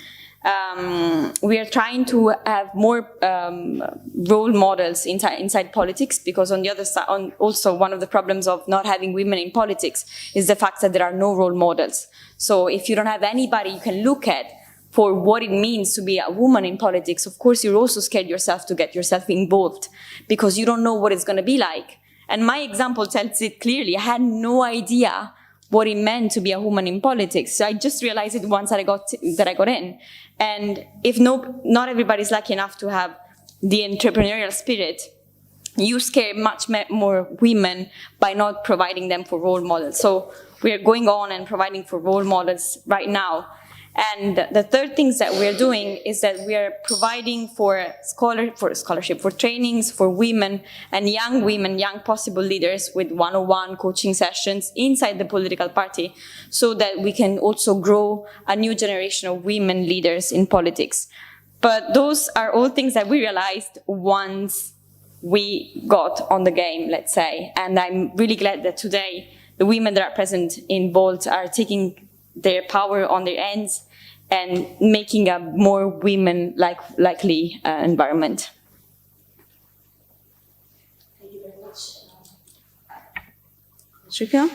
We are trying to have more role models inside politics, because on the other side, also one of the problems of not having women in politics is the fact that there are no role models. So if you don't have anybody you can look at for what it means to be a woman in politics, of course you're also scared yourself to get yourself involved, because you don't know what it's going to be like. And my example tells it clearly. I had no idea what it meant to be a woman in politics. So I just realized it once that I got in. And if not everybody's lucky enough to have the entrepreneurial spirit, you scare much more women by not providing them for role models. So we are going on and providing for role models right now. And the third things that we're doing is that we are providing for scholarship, for trainings for women, young possible leaders with one-on-one coaching sessions inside the political party, so that we can also grow a new generation of women leaders in politics. But those are all things that we realized once we got on the game, let's say. And I'm really glad that today the women that are present in Bolt are taking their power on their hands and making a more women-likely environment. Thank you very much, Shriya.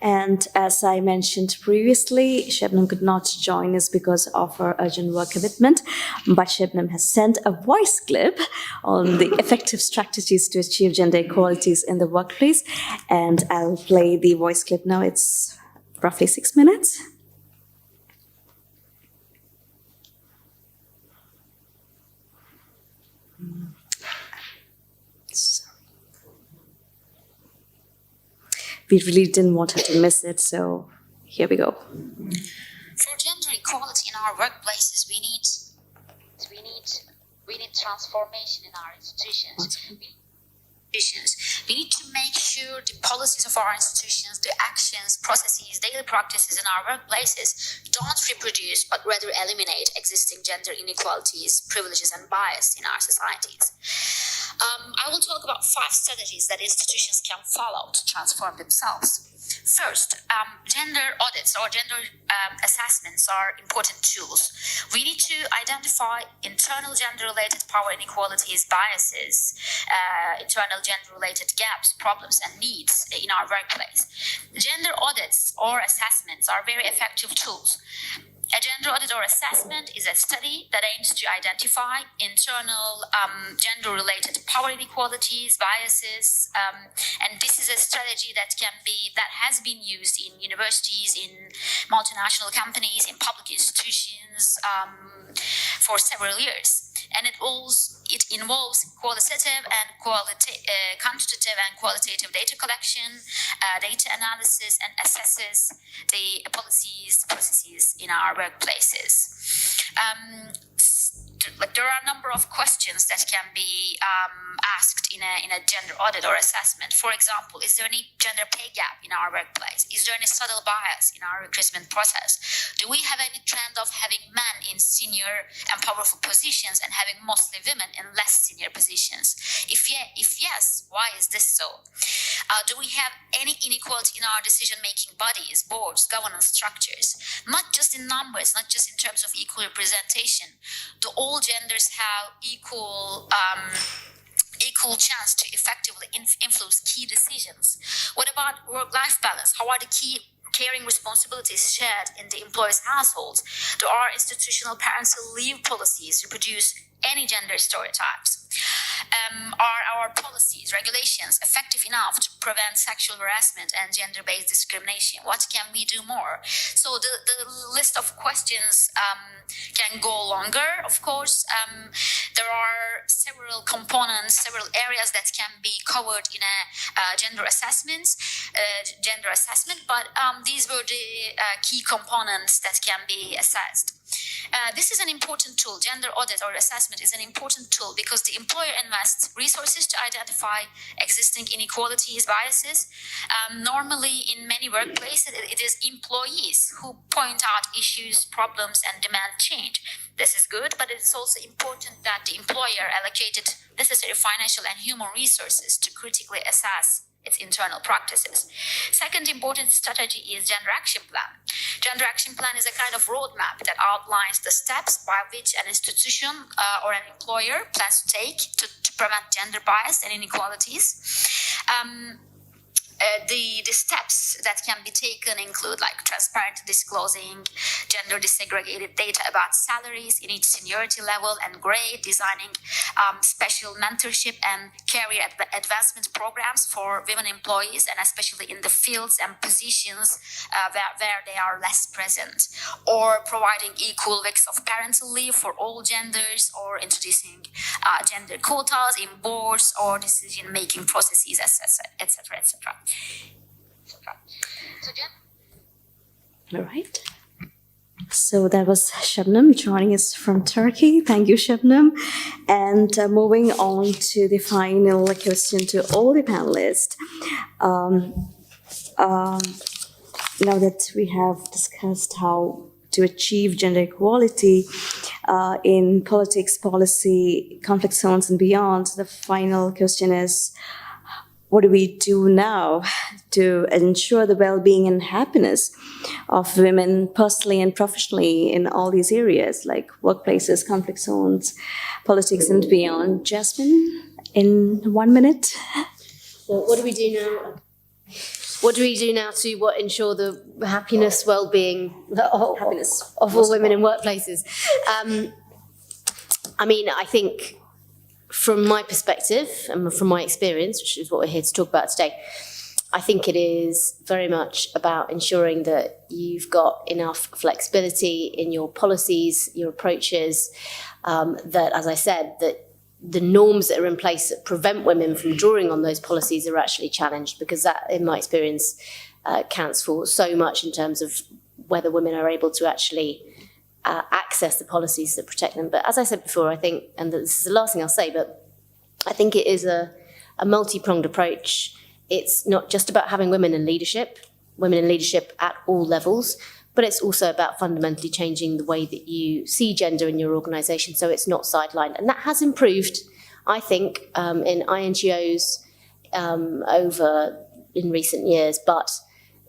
And as I mentioned previously, Shabnam could not join us because of her urgent work commitment, but Shabnam has sent a voice clip on the effective strategies to achieve gender equalities in the workplace, and I'll play the voice clip now. It's roughly 6 minutes. We really didn't want her to miss it, so here we go. For gender equality in our workplaces, we need transformation in our institutions. We need to make sure the policies of our institutions, the actions, processes, daily practices in our workplaces don't reproduce, but rather eliminate existing gender inequalities, privileges, and bias in our societies. I will talk about 5 strategies that institutions can follow to transform themselves. First, gender audits or gender assessments are important tools. We need to identify internal gender-related power inequalities, biases, internal gender-related gaps, problems, and needs in our workplace. Gender audits or assessments are very effective tools. A gender audit or assessment is a study that aims to identify internal gender-related power inequalities, biases, and this is a strategy that has been used in universities, in multinational companies, in public institutions for several years. And it involves qualitative and quantitative and qualitative data collection, data analysis, and assesses the policies, processes in our workplaces. There are a number of questions that can be asked in a gender audit or assessment. For example, is there any gender pay gap in our workplace? Is there any subtle bias in our recruitment process? Do we have any trend of having men in senior and powerful positions and having mostly women in less senior positions? If yes, why is this so? Do we have any inequality in our decision-making bodies, boards, governance structures? Not just in numbers, not just in terms of equal representation. Do all genders have equal chance to effectively influence key decisions? What about work-life balance? How are the key caring responsibilities shared in the employer's household? Do our institutional parental leave policies reproduce any gender stereotypes? Are our policies, regulations effective enough to prevent sexual harassment and gender-based discrimination? What can we do more? So the list of questions can go longer, of course. There are several components, several areas that can be covered in a gender assessment, but these were the key components that can be assessed. This is an important tool. Gender audit or assessment is an important tool because the employer invests resources to identify existing inequalities, biases. Normally, in many workplaces, it is employees who point out issues, problems, and demand change. This is good, but it's also important that the employer allocated necessary financial and human resources to critically assess its internal practices. Second important strategy is gender action plan. Gender action plan is a kind of roadmap that outlines the steps by which an institution or an employer plans to take to prevent gender bias and inequalities. The steps that can be taken include transparent disclosing gender desegregated data about salaries in each seniority level and grade, designing special mentorship and career advancement programs for women employees, and especially in the fields and positions where they are less present, or providing equal weeks of parental leave for all genders, or introducing gender quotas in boards or decision-making processes, etc., etc. All right. So that was Shabnam joining us from Turkey. Thank you, Shabnam. And moving on to the final question to all the panelists. Now that we have discussed how to achieve gender equality in politics, policy, conflict zones, and beyond, the final question is, what do we do now to ensure the well-being and happiness of women personally and professionally in all these areas, like workplaces, conflict zones, politics, and beyond? Jasmine, in 1 minute. Well, what do we do now? What do we do now to ensure the happiness, well-being of all women in workplaces? I mean, I think from my perspective and from my experience, which is what we're here to talk about today, I think it is very much about ensuring that you've got enough flexibility in your policies, your approaches, that, as I said, that the norms that are in place that prevent women from drawing on those policies are actually challenged, because that, in my experience, counts for so much in terms of whether women are able to actually access the policies that protect them. But as I said before, I think, and this is the last thing I'll say, but I think it is a multi-pronged approach. It's not just about having women in leadership at all levels, but it's also about fundamentally changing the way that you see gender in your organisation so it's not sidelined. And that has improved, I think, in INGOs in recent years, but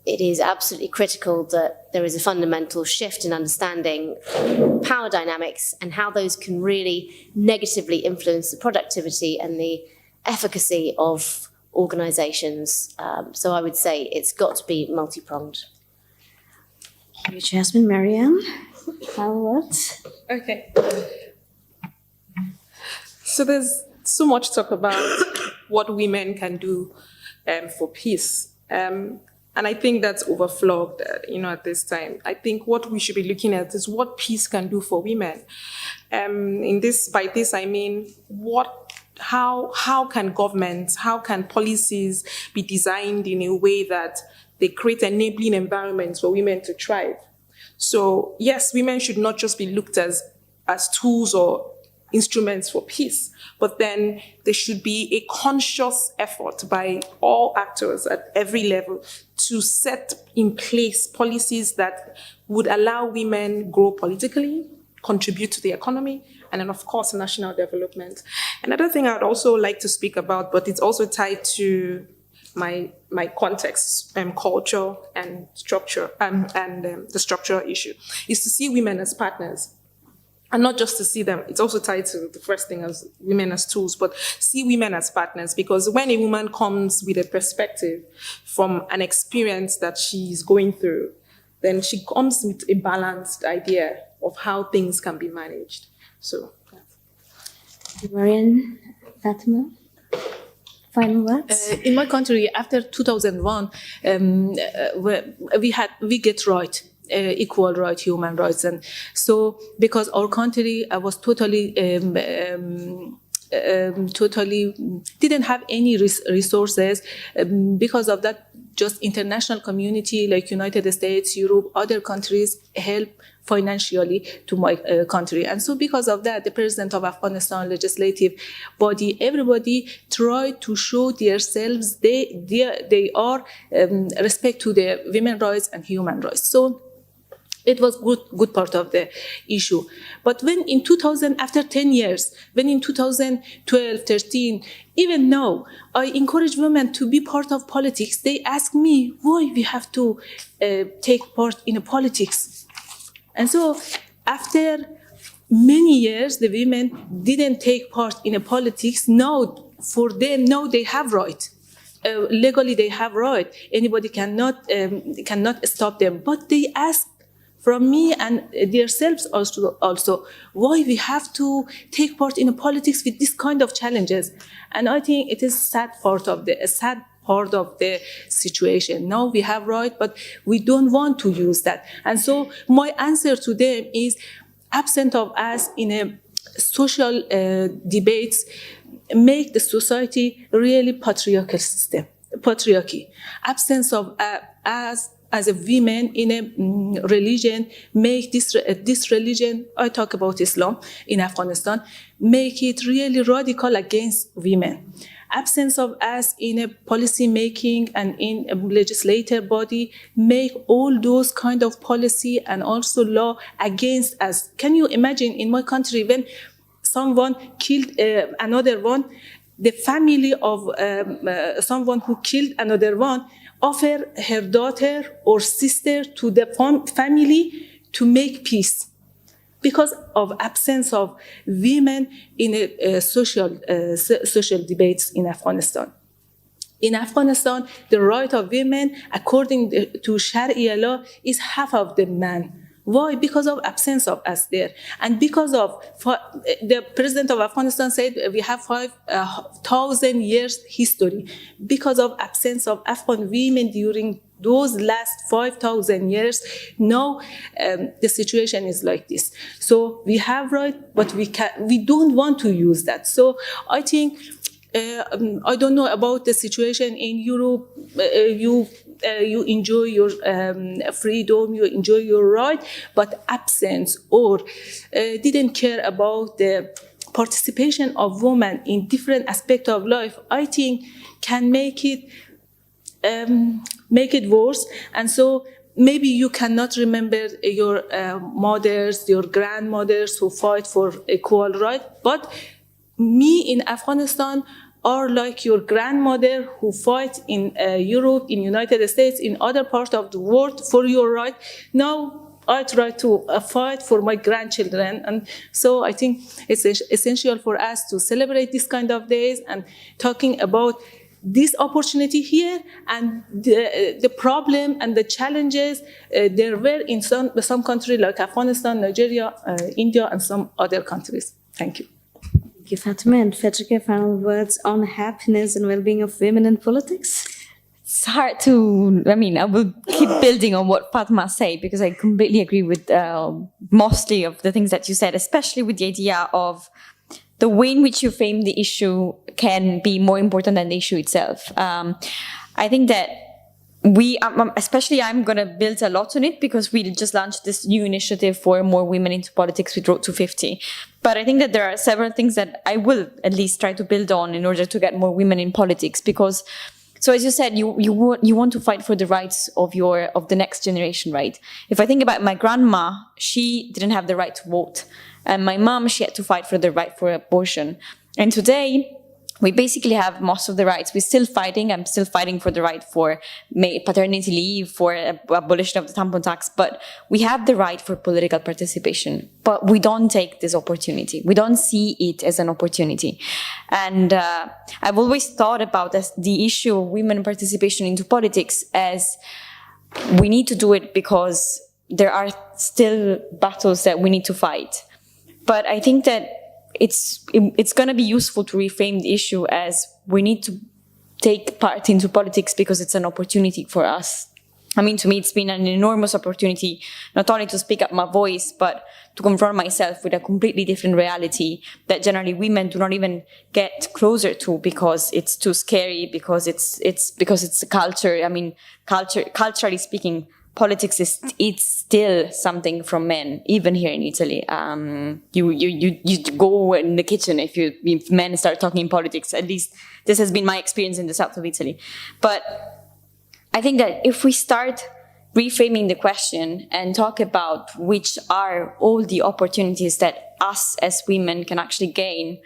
it is absolutely critical that there is a fundamental shift in understanding power dynamics and how those can really negatively influence the productivity and the efficacy of organisations. So I would say it's got to be multi-pronged. Thank you, Jasmine. MaryAnne, final words? Okay. So there's so much talk about what women can do for peace. And I think that's overflowed, at this time. I think what we should be looking at is what peace can do for women. By this I mean, how can governments, how can policies be designed in a way that they create enabling environments for women to thrive? So yes, women should not just be looked as tools or instruments for peace, but then there should be a conscious effort by all actors at every level to set in place policies that would allow women grow politically, contribute to the economy, and then, of course, national development. Another thing I'd also like to speak about, but it's also tied to my context, culture and structure, and the structural issue, is to see women as partners. And not just to see them, it's also tied to the first thing as women as tools, but see women as partners. Because when a woman comes with a perspective from an experience that she's going through, then she comes with a balanced idea of how things can be managed. So, MaryAnne, Fatima, final words? In my country, after 2001, we get right. Equal right, human rights, and so because our country was totally didn't have any resources, because of that, just international community like United States, Europe, other countries help financially to my country. And so because of that, the president of Afghanistan, legislative body, everybody tried to show themselves they are respect to the women's rights and human rights. So it was good part of the issue. But when in 2000, after 10 years, when in 2012, 13, even now, I encourage women to be part of politics, they ask me why we have to take part in politics. And so after many years, the women didn't take part in politics. Now, for them, now they have right. Legally, they have right. Anybody cannot stop them. But they ask from me and themselves also why we have to take part in politics with this kind of challenges. And I think it is a sad part of the situation. Now we have right, but we don't want to use that. And so my answer to them is, absent of us in a social debates, make the society really patriarchal system, patriarchy. Absence of us as a women in a religion, make this religion, I talk about Islam in Afghanistan, make it really radical against women. Absence of us in a policy making and in a legislative body make all those kind of policy and also law against us. Can you imagine in my country when someone killed another one, the family of someone who killed another one offer her daughter or sister to the family to make peace because of absence of women in social debates in Afghanistan. In Afghanistan, the right of women, according to Sharia law, is half of the man. Why? Because of absence of us there. And because of, the president of Afghanistan said we have 5,000 years history. Because of absence of Afghan women during those last 5,000 years, now the situation is like this. So we have right, but we don't want to use that. So I think, I don't know about the situation in Europe. You enjoy your freedom, you enjoy your right, but absence or didn't care about the participation of women in different aspects of life, I think can make it worse. And so maybe you cannot remember your mothers, your grandmothers who fight for equal right, but me in Afghanistan are like your grandmother who fight in Europe, in United States, in other parts of the world for your right. Now I try to fight for my grandchildren. And so I think it's essential for us to celebrate this kind of days and talking about this opportunity here and the problem and the challenges there were in some countries like Afghanistan, Nigeria, India, and some other countries. Thank you. Thank you, Fatima. And Federica, final words on happiness and well-being of women in politics? It's hard to, I will keep building on what Fatima said because I completely agree with mostly of the things that you said, especially with the idea of the way in which you frame the issue can be more important than the issue itself. I think that I'm going to build a lot on it because we just launched this new initiative for more women into politics with Road to 50. But I think that there are several things that I will at least try to build on in order to get more women in politics because, so as you said, you want to fight for the rights of the next generation, right? If I think about my grandma, she didn't have the right to vote. And my mom, she had to fight for the right for abortion. And today, we basically have most of the rights. We're still fighting. I'm still fighting for the right for paternity leave, for abolition of the tampon tax. But we have the right for political participation. But we don't take this opportunity. We don't see it as an opportunity. And I've always thought about the issue of women participation into politics as we need to do it because there are still battles that we need to fight. But I think that it's going to be useful to reframe the issue as we need to take part into politics because it's an opportunity for us. To me, it's been an enormous opportunity, not only to speak up my voice, but to confront myself with a completely different reality that generally women do not even get closer to because it's too scary, because it's a culture. Culturally speaking, politics it's still something from men, even here in Italy. You go in the kitchen if men start talking politics. At least this has been my experience in the south of Italy. But I think that if we start reframing the question and talk about which are all the opportunities that us as women can actually gain,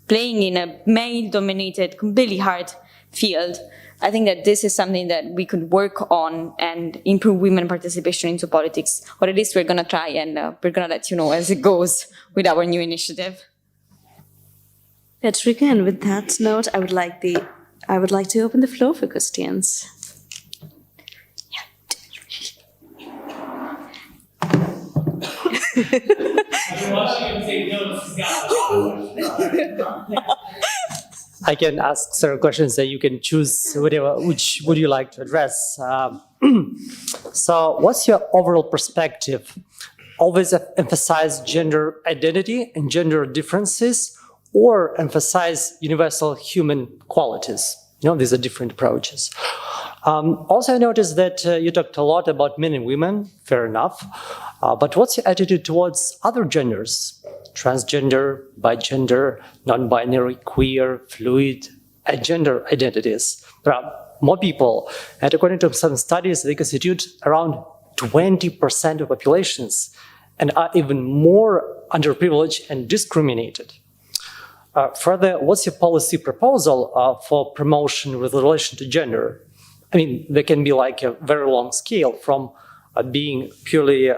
playing in a male-dominated, completely hard field, I think that this is something that we could work on and improve women participation into politics, or at least we're going to try, and we're going to let you know as it goes with our new initiative. Federica, and with that note, I would like to open the floor for questions. I can ask several questions that you can choose which would you like to address. So what's your overall perspective? Always emphasize gender identity and gender differences, or emphasize universal human qualities? These are different approaches. Also, I noticed that you talked a lot about men and women, fair enough. But what's your attitude towards other genders? Transgender, bigender, non-binary, queer, fluid, and gender identities. There are more people, and according to some studies, they constitute around 20% of populations and are even more underprivileged and discriminated. Further, what's your policy proposal for promotion with relation to gender? I mean, there can be like a very long scale from being purely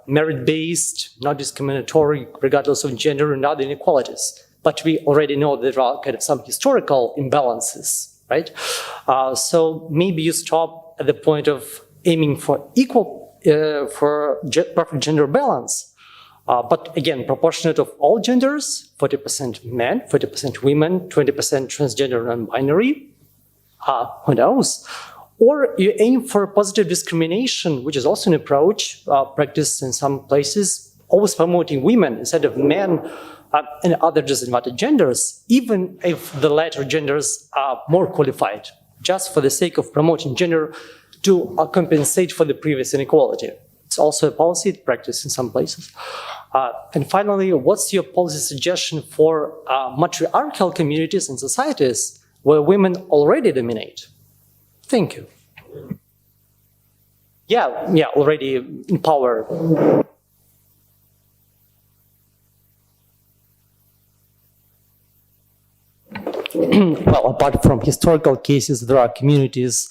merit-based, not discriminatory, regardless of gender and other inequalities. But we already know there are kind of some historical imbalances, right? So maybe you stop at the point of aiming for equal, perfect gender balance. But again, proportionate of all genders, 40% men, 40% women, 20% transgender and non-binary. Who knows? Or you aim for positive discrimination, which is also an approach practiced in some places, always promoting women instead of men and other disadvantaged genders, even if the latter genders are more qualified, just for the sake of promoting gender to compensate for the previous inequality. It's also a policy practiced in some places. And finally, what's your policy suggestion for matriarchal communities and societies where women already dominate? Thank you. Yeah, already in power. Well, apart from historical cases, there are communities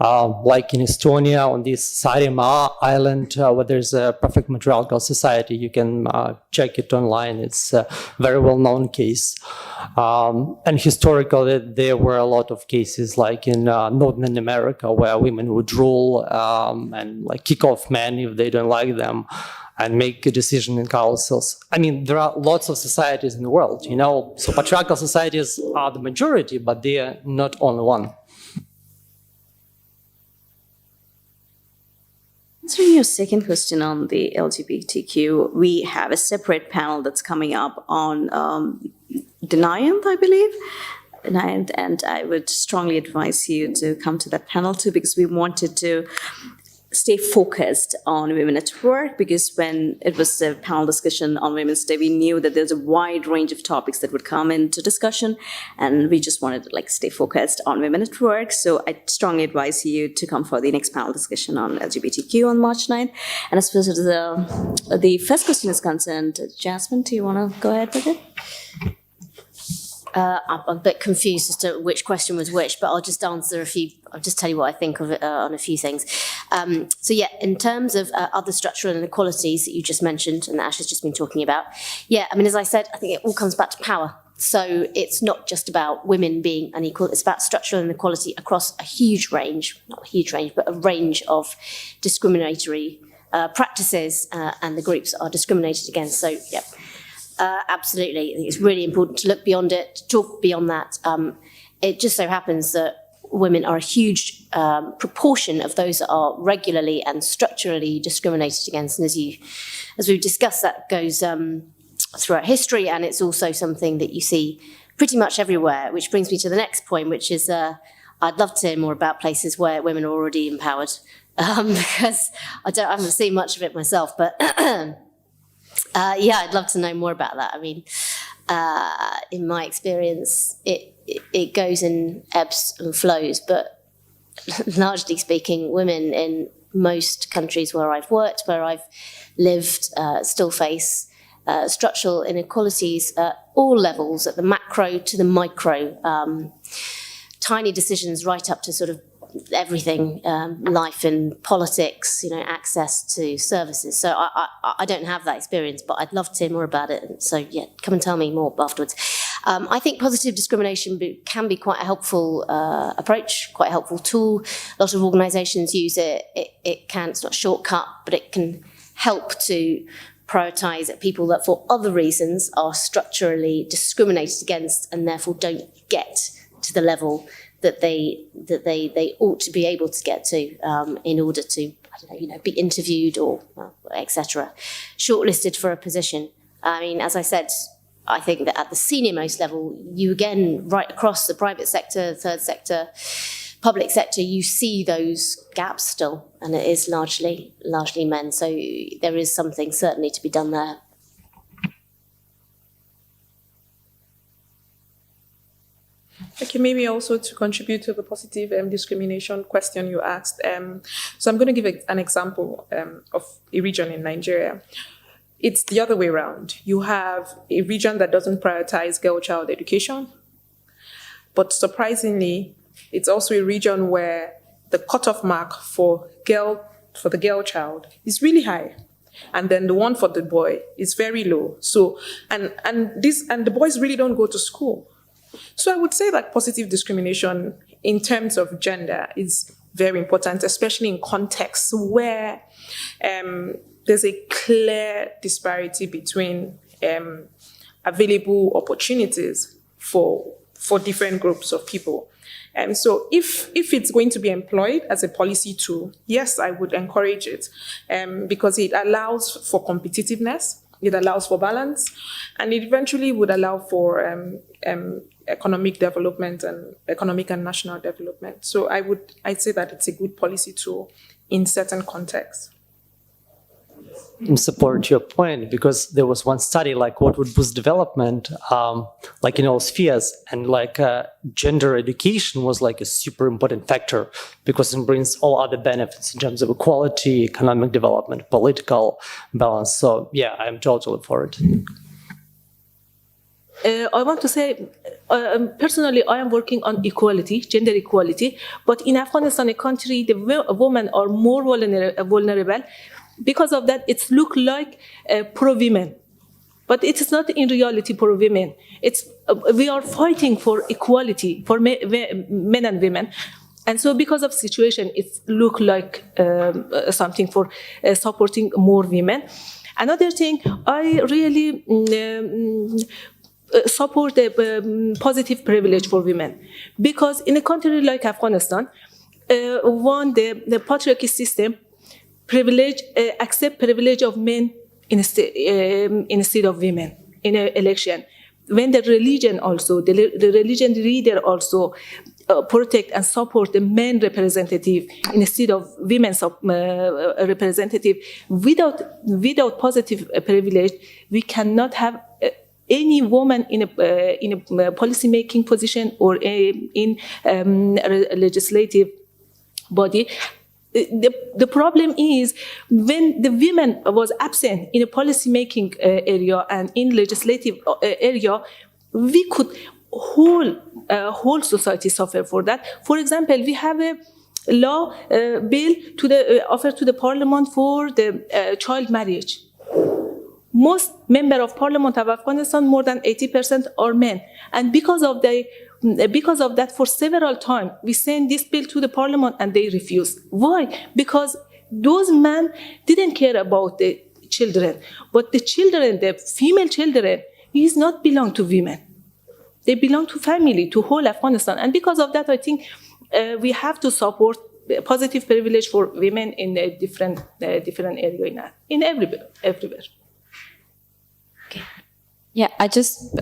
like in Estonia on this Saaremaa island where there's a perfect matriarchal society. You can check it online. It's a very well-known case. And historically, there were a lot of cases like in Northern America where women would rule and like kick off men if they don't like them and make a decision in councils. I mean, there are lots of societies in the world, you know, so patriarchal societies are the majority, but they are not only one. Answering your second question on the LGBTQ, we have a separate panel that's coming up on the 9th, I believe. 9th, and I would strongly advise you to come to that panel too, because we wanted to stay focused on women at work, because when it was a panel discussion on Women's Day, we knew that there's a wide range of topics that would come into discussion, and we just wanted to like stay focused on women at work. So I strongly advise you to come for the next panel discussion on LGBTQ on March 9th. And as far as the first question is concerned, Jasmine, do you want to go ahead with it? I'm a bit confused as to which question was which, but I'll just answer a few. I'll just tell you what I think of it on a few things. So yeah, in terms of other structural inequalities that you just mentioned and that Ash has just been talking about, yeah, I mean, as I said, I think it all comes back to power. So it's not just about women being unequal, it's about structural inequality across a huge range, not a huge range, but a range of discriminatory practices and the groups that are discriminated against. So yeah. Absolutely. I think it's really important to look beyond it, to talk beyond that. It just so happens that women are a huge proportion of those that are regularly and structurally discriminated against. And as we've discussed, that goes throughout history, and it's also something that you see pretty much everywhere, which brings me to the next point, which is I'd love to hear more about places where women are already empowered, because I haven't seen much of it myself, but yeah, I'd love to know more about that. I mean, in my experience, it goes in ebbs and flows, but largely speaking, women in most countries where I've worked, where I've lived, still face structural inequalities at all levels, at the macro to the micro, tiny decisions right up to sort of everything, life and politics, you know, access to services. So I don't have that experience, but I'd love to hear more about it. So yeah, come and tell me more afterwards. I think positive discrimination can be quite a helpful approach, quite a helpful tool. A lot of organisations use it. It's not a shortcut, but it can help to prioritise people that for other reasons are structurally discriminated against and therefore don't get to the level that they ought to be able to get to in order to, I don't know, you know, be interviewed or etc. Shortlisted for a position. I mean, as I said, I think that at the senior most level, you again right across the private sector, third sector, public sector, you see those gaps still, and it is largely men. So there is something certainly to be done there. Okay, maybe also to contribute to the positive discrimination question you asked. So I'm going to give an example of a region in Nigeria. It's the other way around. You have a region that doesn't prioritize girl-child education, but surprisingly, it's also a region where the cutoff mark for the girl child is really high, and then the one for the boy is very low. So and the boys really don't go to school. So I would say that positive discrimination in terms of gender is very important, especially in contexts where there's a clear disparity between available opportunities for different groups of people. So if it's going to be employed as a policy tool, yes, I would encourage it because it allows for competitiveness, it allows for balance, and it eventually would allow for economic development and economic and national development. So I'd say that it's a good policy tool in certain contexts. Support your point, because there was one study like what would boost development like in all spheres, and like gender education was like a super important factor because it brings all other benefits in terms of equality, economic development, political balance. So yeah, I'm totally for it. I want to say, personally, I am working on equality, gender equality, but in Afghanistan, a country, the women are more vulnerable. Because of that, it's look like pro-women, but it is not in reality pro-women. We are fighting for equality for men and women. And so because of situation, it look like something for supporting more women. Another thing, I really support the positive privilege for women, because in a country like Afghanistan, the patriarchy system accept privilege of men instead of women in an election. When the religion also, the religion leader also protect and support the men representative instead of women's representative, without positive privilege, we cannot have any woman in a policy making position or in a legislative body. The problem is when the women was absent in a policy making area and in legislative area, we could whole society suffer for that. For example, we have a law bill offered to the parliament for the child marriage. Most members of parliament of Afghanistan, more than 80% are men, and because of that, for several times, we sent this bill to the parliament and they refused. Why? Because those men didn't care about the children. But the children, the female children, is not belong to women. They belong to family, to whole Afghanistan. And because of that, I think we have to support positive privilege for women in a different area, in everywhere. Okay. Yeah, I just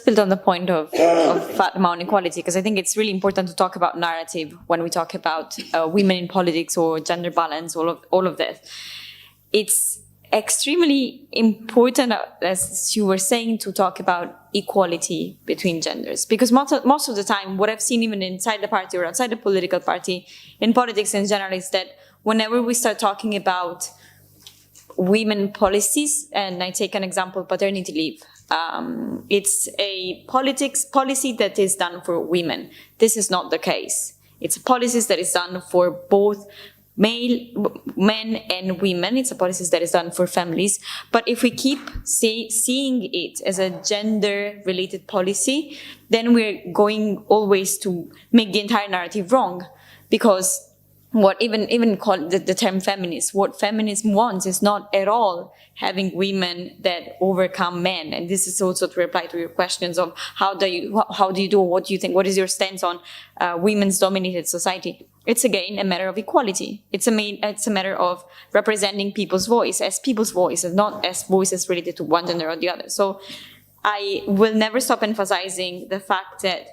build on the point of Fatima on equality, because I think it's really important to talk about narrative when we talk about women in politics or gender balance, all of this. It's extremely important, as you were saying, to talk about equality between genders, because most of the time, what I've seen even inside the party or outside the political party, in politics in general, is that whenever we start talking about women policies, and I take an example, paternity leave, it's a policy that is done for women. This is not the case. It's policies that is done for both men and women. It's a policy that is done for families. But if we keep seeing it as a gender-related policy, then we're going always to make the entire narrative wrong, because what even call the term feminist, what feminism wants is not at all having women that overcome men. And this is also to reply to your questions of how do you do, what do you think, what is your stance on women's dominated society? It's again a matter of equality. It's a matter of representing people's voice as people's voice, and not as voices related to one gender or the other. So I will never stop emphasizing the fact that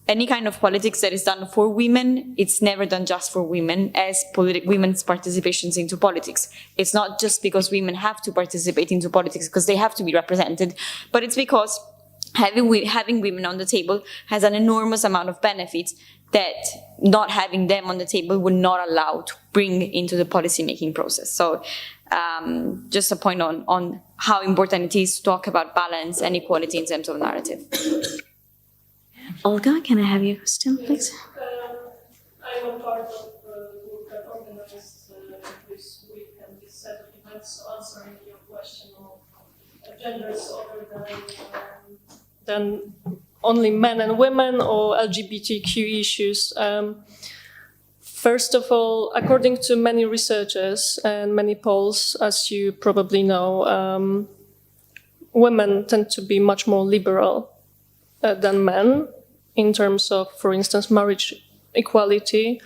any kind of politics that is done for women, it's never done just for women as women's participations into politics. It's not just because women have to participate into politics because they have to be represented, but it's because having women on the table has an enormous amount of benefits that not having them on the table would not allow to bring into the policy-making process. So just a point on how important it is to talk about balance and equality in terms of narrative. Olga, can I have your question, please? I'm a part of the group that organized this week and this set of events, answering your question of genders other than only men and women or LGBTQ issues. First of all, according to many researchers and many polls, as you probably know, women tend to be much more liberal than men in terms of, for instance, marriage equality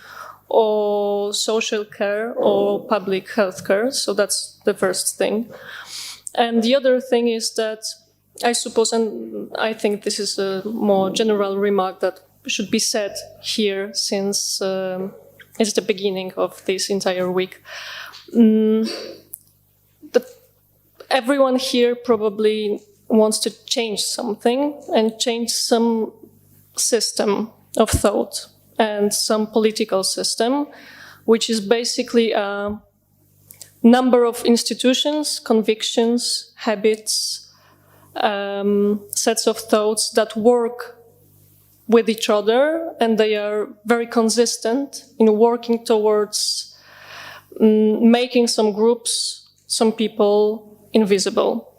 or social care or public health care. So that's the first thing. And the other thing is that I suppose, and I think this is a more general remark that should be said here since it's the beginning of this entire week, that everyone here probably wants to change something and change some system of thought and some political system, which is basically a number of institutions, convictions, habits, sets of thoughts that work with each other, and they are very consistent in working towards making some groups, some people invisible.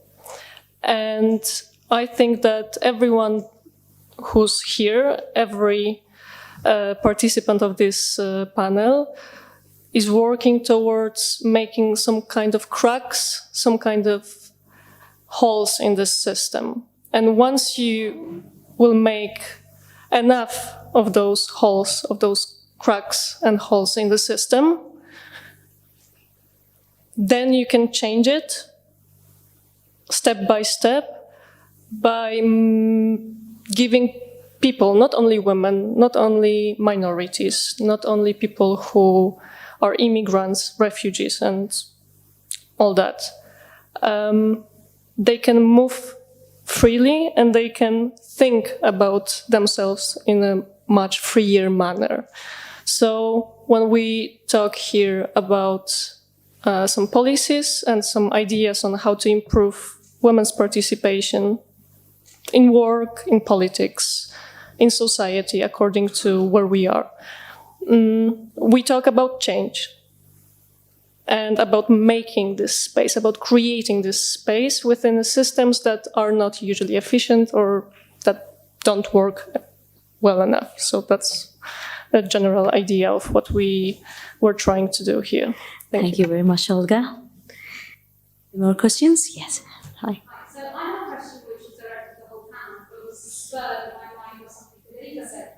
And I think that everyone who's here, every participant of this panel, is working towards making some kind of cracks, some kind of holes in this system. And once you will make enough of those holes, of those cracks and holes in the system, then you can change it step by step by giving people, not only women, not only minorities, not only people who are immigrants, refugees, and all that. They can move freely and they can think about themselves in a much freer manner. So when we talk here about some policies and some ideas on how to improve women's participation in work, in politics, in society, according to where we are, we talk about change and about making this space, about creating this space within the systems that are not usually efficient or that don't work well enough. So that's a general idea of what we were trying to do here. Thank you very much, Olga. More questions? Yes. Hi. So I have a question which is directed to the whole panel, but was spurred in my mind by something Federica said.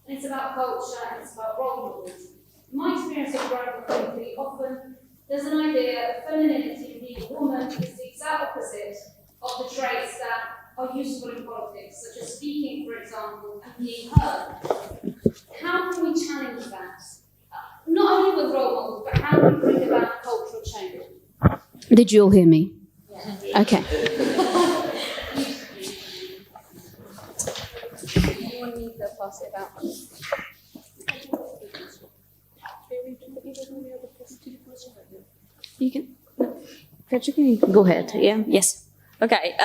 And it's about culture and it's about role models. In my experience of growing up politically, often there's an idea that femininity and being a woman is the exact opposite of the traits that are useful in politics, such as speaking, for example, and being heard. How can we challenge that? Not only with role models, but how do we bring about cultural change? Did you all hear me? Yeah. Okay. Anyone need to pass it out? You can go ahead. Yeah. Yes. Okay.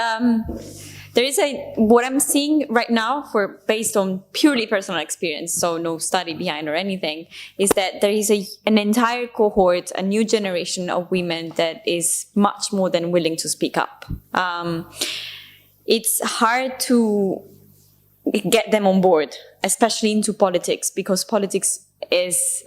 There is what I'm seeing right now, based on purely personal experience, so no study behind or anything, is that there is an entire cohort, a new generation of women that is much more than willing to speak up. It's hard to get them on board, especially into politics, because politics is,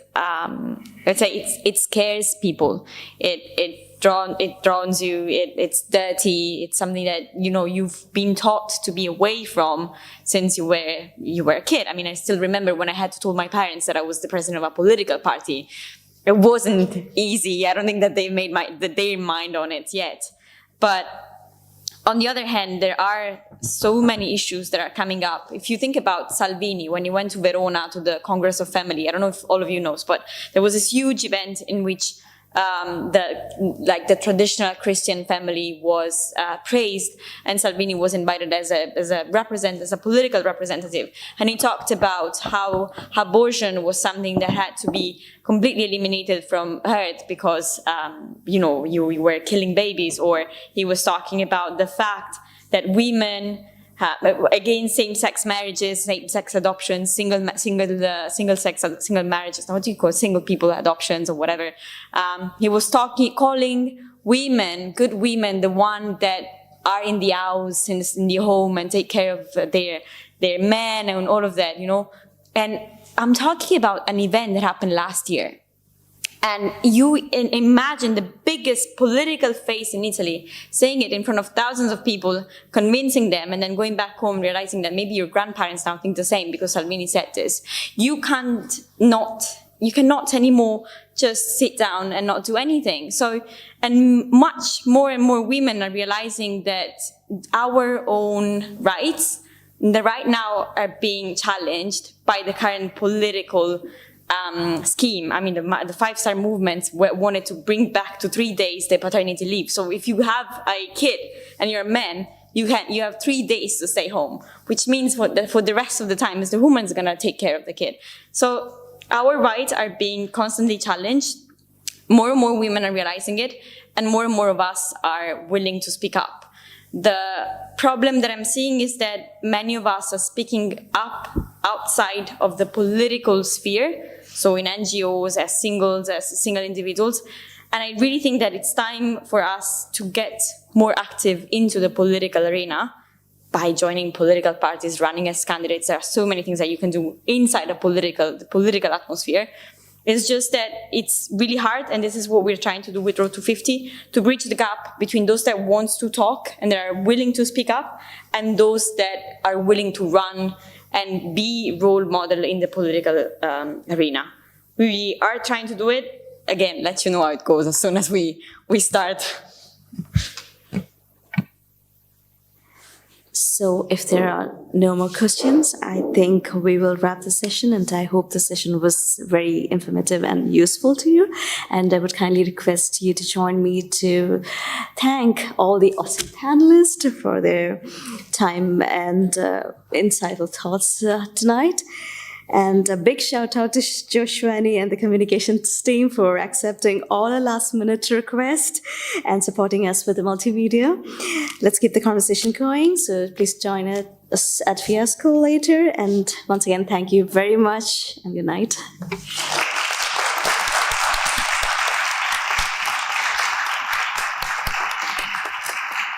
let's say, it scares people. It drowns you. It's dirty. It's something that you've been taught to be away from since you were a kid. I mean, I still remember when I had to tell my parents that I was the president of a political party. It wasn't easy. I don't think that they made their mind on it yet. But on the other hand, there are so many issues that are coming up. If you think about Salvini, when he went to Verona to the Congress of Family, I don't know if all of you knows, but there was this huge event in which the traditional Christian family was praised, and Salvini was invited as a political representative, and he talked about how abortion was something that had to be completely eliminated from earth because you were killing babies. Or he was talking about the fact that women against same-sex marriages, same-sex adoptions, single marriages, what do you call single people adoptions or whatever. He was calling women, good women, the one that are in the house, in the home, and take care of their men and all of that, And I'm talking about an event that happened last year. And you imagine the biggest political face in Italy saying it in front of thousands of people, convincing them, and then going back home realizing that maybe your grandparents now think the same because Salvini said this. You cannot anymore just sit down and not do anything. So, and much more and more women are realizing that our own rights right now are being challenged by the current political scheme. I mean, the five-star movement wanted to bring back to 3 days the paternity leave. So if you have a kid and you're a man, you have 3 days to stay home, which means for the rest of the time is the woman's gonna take care of the kid. So our rights are being constantly challenged. More and more women are realizing it, and more of us are willing to speak up. The problem that I'm seeing is that many of us are speaking up outside of the political sphere, so in NGOs, as single individuals. And I really think that it's time for us to get more active into the political arena by joining political parties, running as candidates. There are so many things that you can do inside the political atmosphere. It's just that it's really hard, and this is what we're trying to do with Road to 50, to bridge the gap between those that want to talk and that are willing to speak up, and those that are willing to run and be role model in the political arena. We are trying to do it. Again, let you know how it goes as soon as we start. So if there are no more questions, I think we will wrap the session, and I hope the session was very informative and useful to you. And I would kindly request you to join me to thank all the awesome panelists for their time and insightful thoughts tonight. And a big shout out to Joshwani and the communications team for accepting all our last minute requests and supporting us with the multimedia. Let's keep the conversation going. So please join us at Fiasco later. And once again, thank you very much and good night.